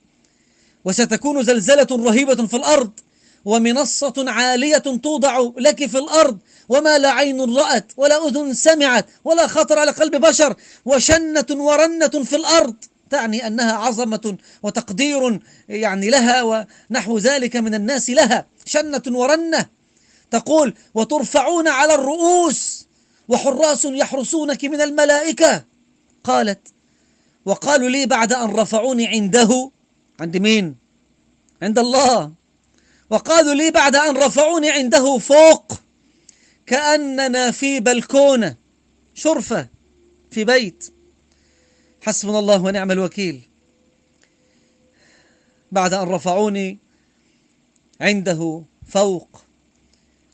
وستكون زلزلة رهيبة في الأرض، ومنصة عالية توضع لك في الأرض، وما لا عين رأت ولا أذن سمعت ولا خطر على قلب بشر، وشنة ورنة في الأرض، تعني أنها عظمة وتقدير لها ونحو ذلك من الناس لها، شنة ورنة. تقول: وترفعون على الرؤوس وحراس يحرسونك من الملائكة. قالت: وقالوا لي بعد أن رفعوني عنده، عند مين؟ عند الله. وقالوا لي بعد أن رفعوني عنده فوق كأننا في بلكونة، شرفة في بيت. حسبنا الله ونعم الوكيل. بعد أن رفعوني عنده فوق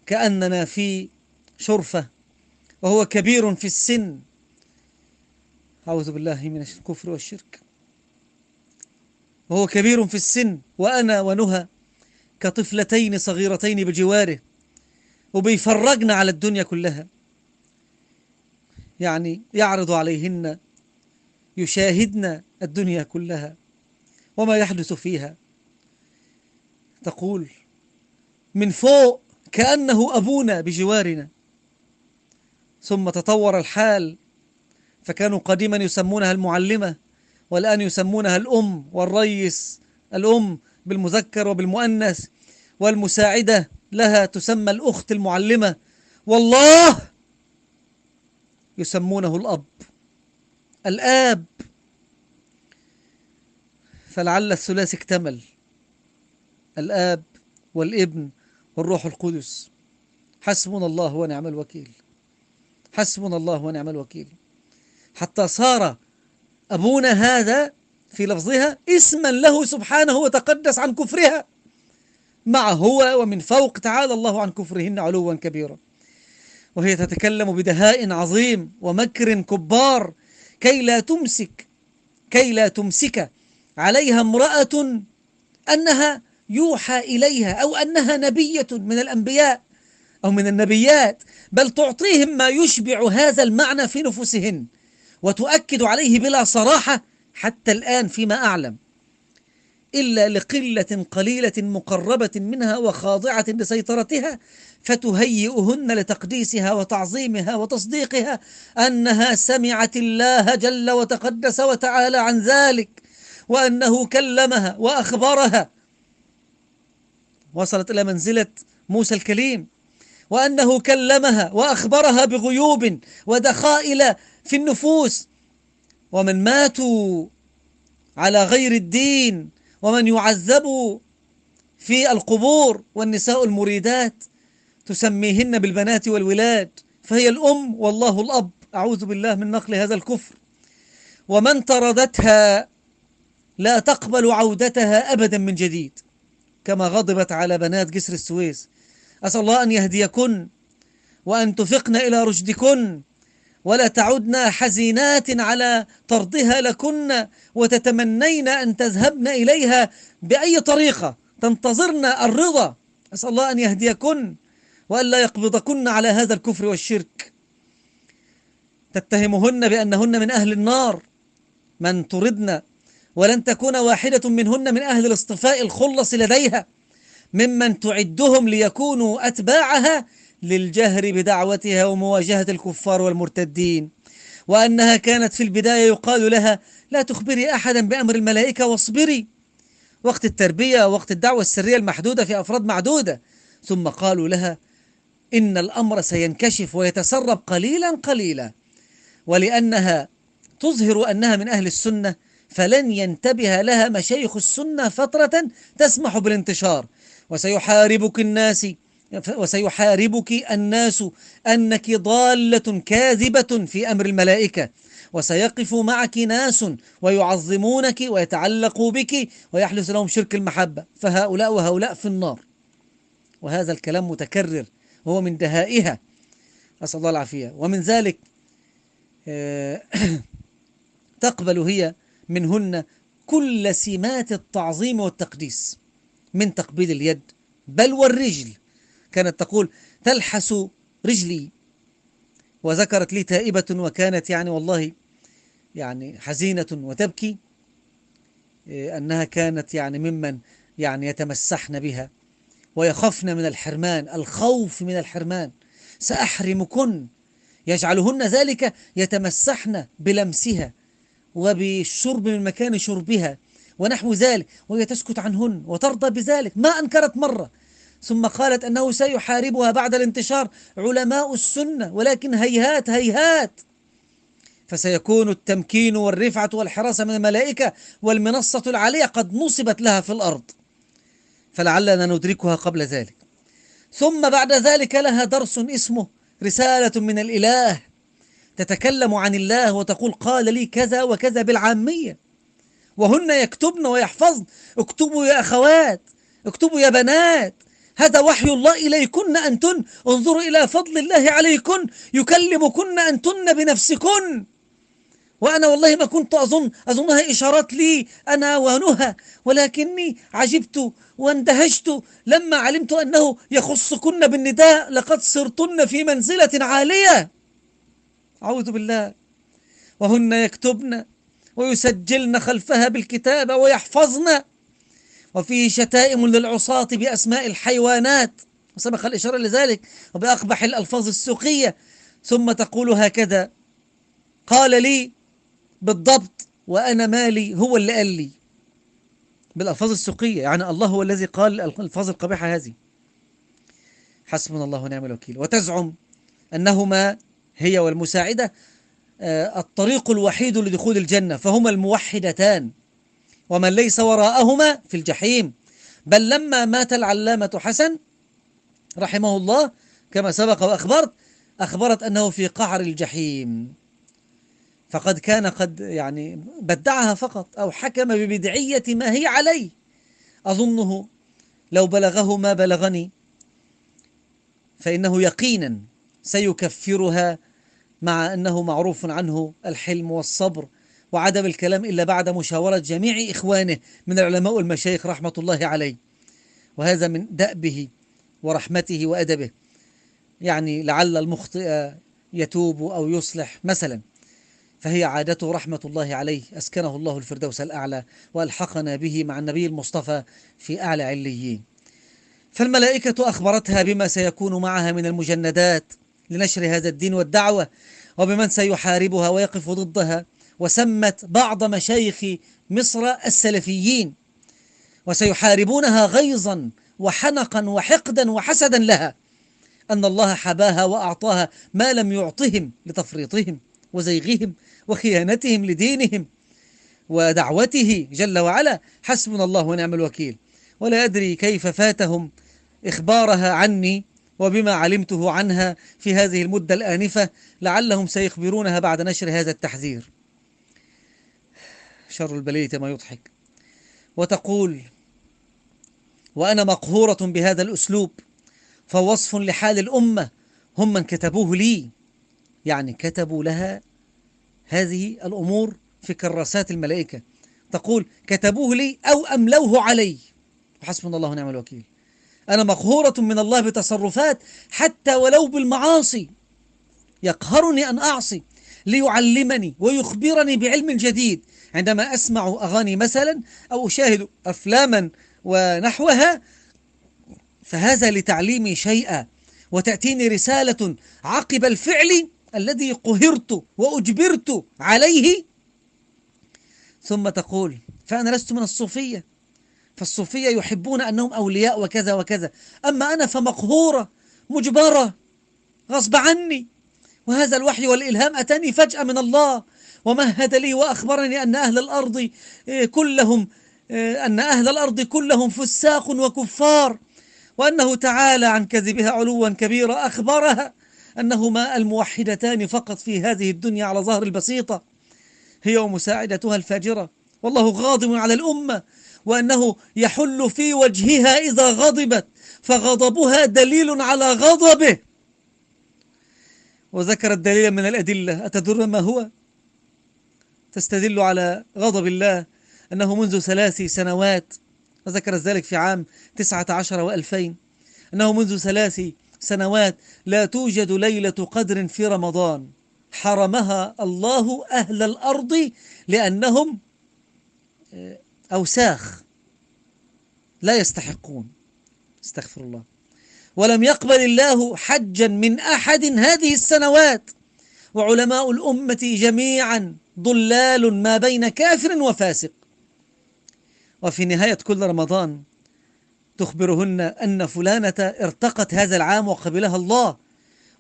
كأننا في شرفة، وهو كبير في السن، أعوذ بالله من الكفر والشرك، وهو كبير في السن، وأنا ونهى كطفلتين صغيرتين بجواره، وبيفرجنا على الدنيا كلها، يعرض عليهن، يشاهدن الدنيا كلها وما يحدث فيها. تقول: من فوق كأنه أبونا بجوارنا. ثم تطور الحال، فكانوا قديما يسمونها المعلمة، والآن يسمونها الأم والريس. الأم بالمذكر وبالمؤنث، والمساعدة لها تسمى الأخت المعلمة، والله يسمونه الأب، الآب. فلعل الثلاث اكتمل، الآب والابن والروح القدس. حسبنا الله ونعم الوكيل، حسبنا الله ونعم الوكيل. حتى صار أبونا هذا في لفظها اسما له سبحانه وتقدس عن كفرها، مع هو ومن فوق تعالى الله عن كفرهن علوا كبيرا. وهي تتكلم بدهاء عظيم ومكر كبار كي لا تمسك عليها امرأة أنها يوحى إليها أو أنها نبية من الأنبياء أو من النبيات، بل تعطيهم ما يشبع هذا المعنى في نفوسهن، وتؤكد عليه بلا صراحة حتى الآن فيما أعلم. إلا لقلة قليلة مقربة منها وخاضعة لسيطرتها، فتهيئهن لتقديسها وتعظيمها وتصديقها أنها سمعت الله جل وتقدس وتعالى عن ذلك، وأنه كلمها وأخبرها، وصلت إلى منزلة موسى الكليم، وأنه كلمها وأخبرها بغيوب ودخائل في النفوس، ومن ماتوا على غير الدين، ومن يعذبوا في القبور، والنساء المريدات تسميهن بالبنات والولاد، فهي الأم والله الأب، أعوذ بالله من نقل هذا الكفر. ومن طردتها لا تقبل عودتها أبدا من جديد، كما غضبت على بنات جسر السويس. أسأل الله أن يهديكن وأن تفقن إلى رشدكن، ولا تعدن حزينات على طردها لكن، وتتمنين أن تذهبن إليها بأي طريقة، تنتظرن الرضا. أسأل الله أن يهديكن وألا يقبضكن على هذا الكفر والشرك. تتهمهن بأنهن من أهل النار من طردن، ولن تكون واحدة منهن من أهل الاصطفاء الخلص لديها، ممن تعدهم ليكونوا أتباعها للجهر بدعوتها ومواجهة الكفار والمرتدين. وأنها كانت في البداية يقال لها: لا تخبري أحدا بأمر الملائكة واصبري، وقت التربية وقت الدعوة السرية المحدودة في أفراد معدودة. ثم قالوا لها: إن الأمر سينكشف ويتسرب قليلا قليلا. ولأنها تظهر أنها من أهل السنة، فلن ينتبه لها مشايخ السنة فترة تسمح بالانتشار، وسيحاربك الناس أنك ضالة كاذبة في أمر الملائكة، وسيقف معك ناس ويعظمونك ويتعلقوا بك ويحدث لهم شرك المحبة، فهؤلاء وهؤلاء في النار. وهذا الكلام متكرر وهو من دهائها، أسأل الله العافية. ومن ذلك تقبل هي منهن كل سمات التعظيم والتقديس، من تقبيل اليد بل والرجل. كانت تقول: تلحس رجلي، وذكرت لي تائبة وكانت والله حزينة وتبكي، أنها كانت ممن يتمسحن بها ويخفن من الحرمان، الخوف من الحرمان. سأحرمكن، يجعلهن ذلك يتمسحن بلمسها وبالشرب من مكان شربها ونحو ذلك، وهي تسكت عنهن وترضى بذلك، ما أنكرت مرة. ثم قالت أنه سيحاربها بعد الانتشار علماء السنة، ولكن هيهات هيهات، فسيكون التمكين والرفعة والحراسة من الملائكة، والمنصة العالية قد نصبت لها في الأرض، فلعلنا ندركها قبل ذلك. ثم بعد ذلك لها درس اسمه رسالة من الإله، تتكلم عن الله وتقول: قال لي كذا وكذا بالعامية، وهن يكتبن ويحفظن. اكتبوا يا أخوات، اكتبوا يا بنات، هذا وحي الله إليكن أنتن، انظروا إلى فضل الله عليكن، يكلمكن أنتن بنفسكن. وأنا والله ما كنت أظنها إشارات لي أنا ونهى، ولكني عجبت واندهشت لما علمت أنه يخصكن بالنداء، لقد صرتن في منزلة عالية. أعوذ بالله. وهن يكتبن ويسجلن خلفها بالكتابة ويحفظن، وفيه شتائم للعصاة بأسماء الحيوانات، وسبق الإشارة لذلك، وبأقبح الألفاظ السوقية. ثم تقول هكذا: قال لي بالضبط، وأنا مالي، هو اللي قال لي، بالألفاظ السوقية، الله هو الذي قال الألفاظ القبيحة هذه. حسبنا الله ونعم الوكيل. وتزعم أنهما، هي والمساعدة، الطريق الوحيد لدخول الجنة، فهما الموحدتان، ومن ليس وراءهما في الجحيم. بل لما مات العلامة حسن رحمه الله كما سبق وأخبرت، أخبرت أنه في قعر الجحيم، فقد كان قد بدعها فقط، أو حكم ببدعية ما هي عليه. أظنه لو بلغه ما بلغني فإنه يقينا سيكفرها، مع أنه معروف عنه الحلم والصبر وعدم الكلام إلا بعد مشاورة جميع إخوانه من العلماء والمشايخ رحمة الله عليه، وهذا من دأبه ورحمته وأدبه. لعل المخطئ يتوب أو يصلح مثلا. فهي عادته رحمة الله عليه، أسكنه الله الفردوس الأعلى وألحقنا به مع النبي المصطفى في أعلى عليين. فالملائكة أخبرتها بما سيكون معها من المجندات لنشر هذا الدين والدعوة، وبمن سيحاربها ويقف ضدها، وسمت بعض مشايخ مصر السلفيين، وسيحاربونها غيظا وحنقا وحقدا وحسدا لها، أن الله حباها وأعطاها ما لم يعطهم لتفريطهم وزيغهم وخيانتهم لدينهم ودعوته جل وعلا. حسبنا الله ونعم الوكيل. ولا أدري كيف فاتهم إخبارها عني وبما علمته عنها في هذه المدة الآنفة، لعلهم سيخبرونها بعد نشر هذا التحذير. شر البلية ما يضحك. وتقول: وأنا مقهورة بهذا الأسلوب، فوصف لحال الأمة، هم من كتبوه لي، يعني كتبوا لها هذه الأمور في كراسات الملائكة. تقول: كتبوه لي أو أملوه علي. حسبنا الله ونعم الوكيل. أنا مقهورة من الله بتصرفات حتى ولو بالمعاصي، يقهرني أن أعصي ليعلمني ويخبرني بعلم جديد. عندما أسمع أغاني مثلا أو أشاهد أفلاما ونحوها، فهذا لتعليمي شيئا، وتأتيني رسالة عقب الفعل الذي قهرت وأجبرت عليه. ثم تقول: فأنا لست من الصوفية، فالصوفية يحبون أنهم أولياء وكذا وكذا، أما أنا فمقهورة مجبرة غصب عني، وهذا الوحي والإلهام أتاني فجأة من الله، ومهد لي وأخبرني أن أهل الأرض كلهم فساق وكفار، وأنه تعالى عن كذبها علوا كبيرا أخبرها أنهما الموحدتان فقط في هذه الدنيا على ظهر البسيطة، هي ومساعدتها الفاجرة، والله غاضب على الأمة، وأنه يحل في وجهها إذا غضبت، فغضبها دليل على غضبه. وذكر الدليل من الأدلة، أتدرون ما هو؟ تستدل على غضب الله أنه منذ 3 سنوات، وذكر ذلك في عام 19 و2000، أنه منذ 3 سنوات لا توجد ليلة قدر في رمضان حرمها الله أهل الأرض لأنهم أوساخ لا يستحقون، استغفر الله. ولم يقبل الله حجا من أحد هذه السنوات، وعلماء الأمة جميعا ضلال ما بين كافر وفاسق. وفي نهاية كل رمضان تخبرهن أن فلانة ارتقت هذا العام وقبلها الله،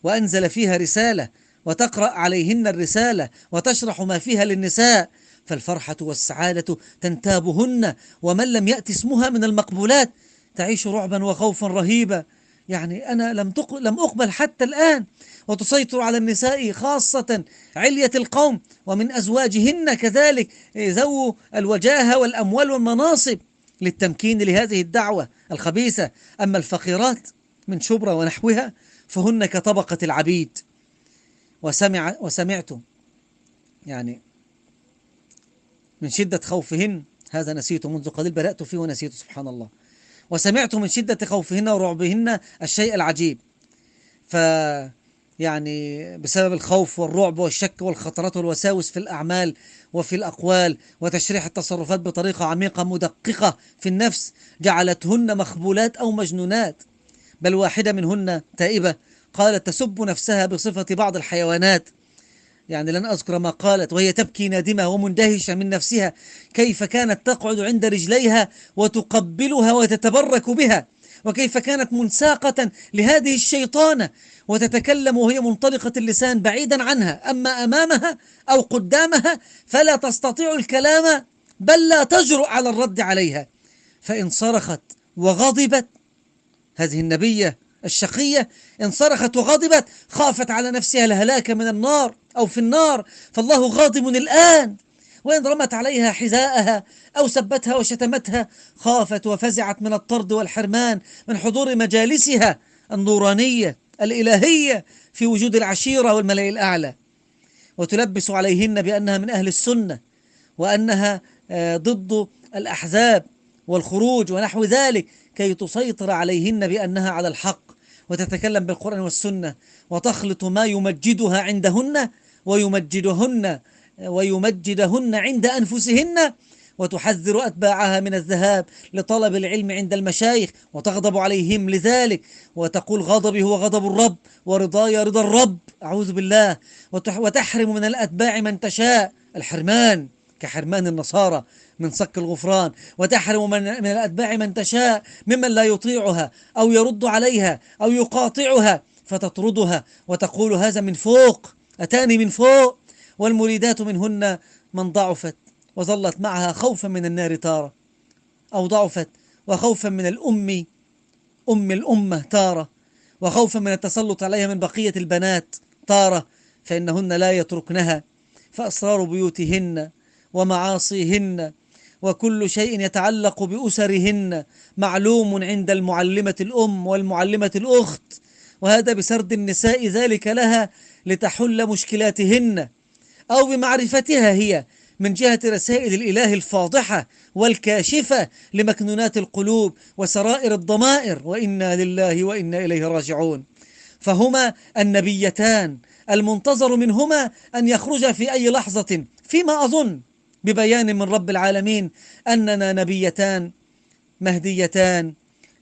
وأنزل فيها رسالة، وتقرأ عليهن الرسالة وتشرح ما فيها للنساء، فالفرحة والسعادة تنتابهن، ومن لم يأتي اسمها من المقبولات تعيش رعبا وخوفا رهيبا. يعني أنا لم أقبل حتى الآن، وتسيطر على النساء خاصة علية القوم، ومن أزواجهن كذلك ذو الوجاهة والأموال والمناصب للتمكين لهذه الدعوة الخبيثة. أما الفقيرات من شبرا ونحوها فهن كطبقة العبيد. وسمعت يعني من شدة خوفهن، هذا نسيته منذ قليل، بدأت فيه ونسيته سبحان الله. وسمعت من شدة خوفهن ورعبهن الشيء العجيب، يعني بسبب الخوف والرعب والشك والخطرات والوساوس في الأعمال وفي الأقوال وتشريح التصرفات بطريقة عميقة مدققة في النفس جعلتهن مخبولات أو مجنونات. بل واحدة منهن تائبة قالت تسب نفسها بصفة بعض الحيوانات، يعني لن أذكر ما قالت، وهي تبكي نادمة ومندهشة من نفسها كيف كانت تقعد عند رجليها وتقبلها وتتبرك بها، وكيف كانت منساقة لهذه الشيطانة وتتكلم وهي منطلقة اللسان بعيدا عنها، أما أمامها أو قدامها فلا تستطيع الكلام، بل لا تجرؤ على الرد عليها. فإن صرخت وغضبت هذه النبية الشقية، إن صرخت وغضبت خافت على نفسها الهلاك من النار أو في النار، فالله غاضب الآن. وإن رمت عليها حذاءها أو سبتها وشتمتها خافت وفزعت من الطرد والحرمان من حضور مجالسها النورانية الإلهية في وجود العشيرة والملأ الأعلى، وتلبس عليهن بأنها من أهل السنة، وأنها ضد الأحزاب والخروج ونحو ذلك، كي تسيطر عليهن بأنها على الحق، وتتكلم بالقرآن والسنة، وتخلط ما يمجدها عندهن ويمجدهن ويمجدهن عند أنفسهن، وتحذر أتباعها من الذهاب لطلب العلم عند المشايخ وتغضب عليهم لذلك، وتقول غضبي هو غضب الرب ورضاي رضا الرب، أعوذ بالله. وتحرم من الأتباع من تشاء، الحرمان كحرمان النصارى من صك الغفران، وتحرم من الأتباع من تشاء ممن لا يطيعها أو يرد عليها أو يقاطعها فتطردها وتقول هذا من فوق، أتاني من فوق. والمريدات منهن من ضعفت وظلت معها خوفا من النار تارة، أو ضعفت وخوفا من أم الأمة تارة، وخوفا من التسلط عليها من بقية البنات تارة، فإنهن لا يتركنها، فأسرار بيوتهن ومعاصيهن وكل شيء يتعلق بأسرهن معلوم عند المعلمة الأم والمعلمة الأخت، وهذا بسرد النساء ذلك لها لتحل مشكلاتهن، أو بمعرفتها هي من جهة رسائل الإله الفاضحة والكاشفة لمكنونات القلوب وسرائر الضمائر، وإنا لله وإنا إليه راجعون. فهما النبيتان المنتظر منهما أن يخرج في أي لحظة، فيما أظن ببيان من رب العالمين أننا نبيتان مهديتان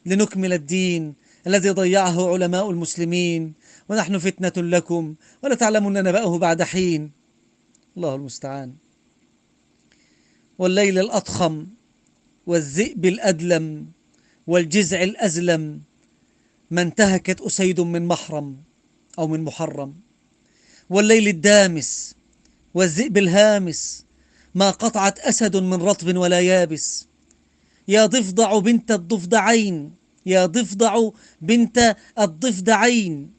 لنكمل الدين الذي ضيعه علماء المسلمين، ونحن فتنة لكم ولتعلمن نبأه بعد حين. الله المستعان. والليل الأضخم والذئب الأدلم والجزع الأزلم ما انتهكت أسيد من محرم أو من محرم، والليل الدامس والذئب الهامس ما قطعت أسد من رطب ولا يابس. يا ضفدع بنت الضفدعين، يا ضفدع بنت الضفدعين،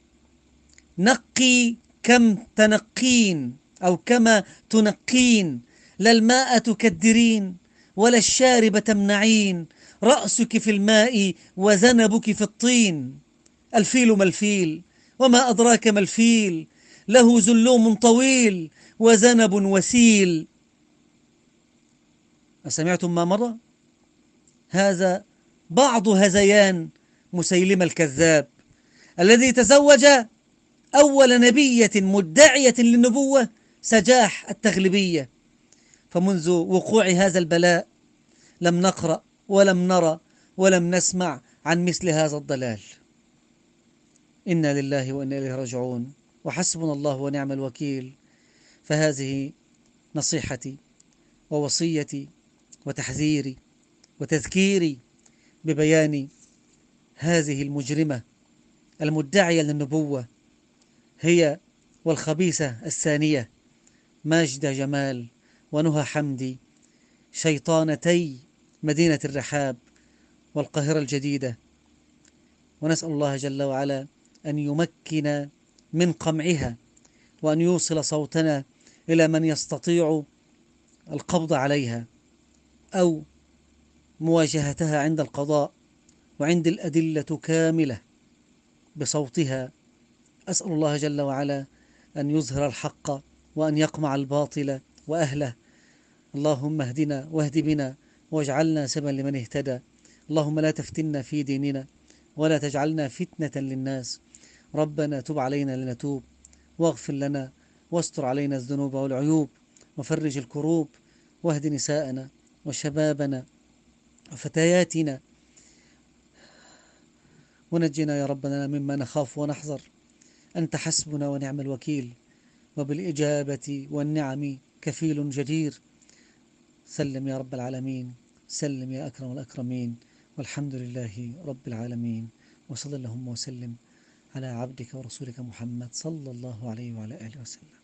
نقي كم تنقين أو كما تنقين، لا الماء تكدرين ولا الشارب تمنعين، رأسك في الماء وذنبك في الطين. الفيل ما الفيل وما أدراك ما الفيل، له زلوم طويل وذنب وسيل. أسمعتم ما مضى؟ هذا بعض هذيان مسيلمة الكذاب الذي تزوج أول نبية مدعية للنبوة سجاح التغلبية. فمنذ وقوع هذا البلاء لم نقرأ ولم نرى ولم نسمع عن مثل هذا الضلال. إنا لله وإنا إليه راجعون، وحسبنا الله ونعم الوكيل. فهذه نصيحتي ووصيتي وتحذيري وتذكيري ببيان هذه المجرمة المدعية للنبوة، هي والخبيثة الثانية ماجدة جمال ونهى حمدي، شيطانتي مدينة الرحاب والقاهرة الجديدة. ونسأل الله جل وعلا أن يمكن من قمعها، وأن يوصل صوتنا إلى من يستطيع القبض عليها أو مواجهتها عند القضاء وعند الأدلة كاملة بصوتها. أسأل الله جل وعلا أن يظهر الحق وأن يقمع الباطل وأهله. اللهم اهدنا واهد بنا واجعلنا سببا لمن اهتدى. اللهم لا تفتنا في ديننا ولا تجعلنا فتنة للناس. ربنا تب علينا لنتوب، واغفر لنا واستر علينا الذنوب والعيوب، وفرج الكروب، واهد نساءنا وشبابنا وفتياتنا، ونجنا يا ربنا مما نخاف ونحذر. أنت حسبنا ونعم الوكيل، وبالإجابة والنعم كفيل جدير. سلم يا رب العالمين، سلم يا أكرم الأكرمين، والحمد لله رب العالمين. وصلى اللهم وسلم على عبدك ورسولك محمد صلى الله عليه وعلى آله وسلم.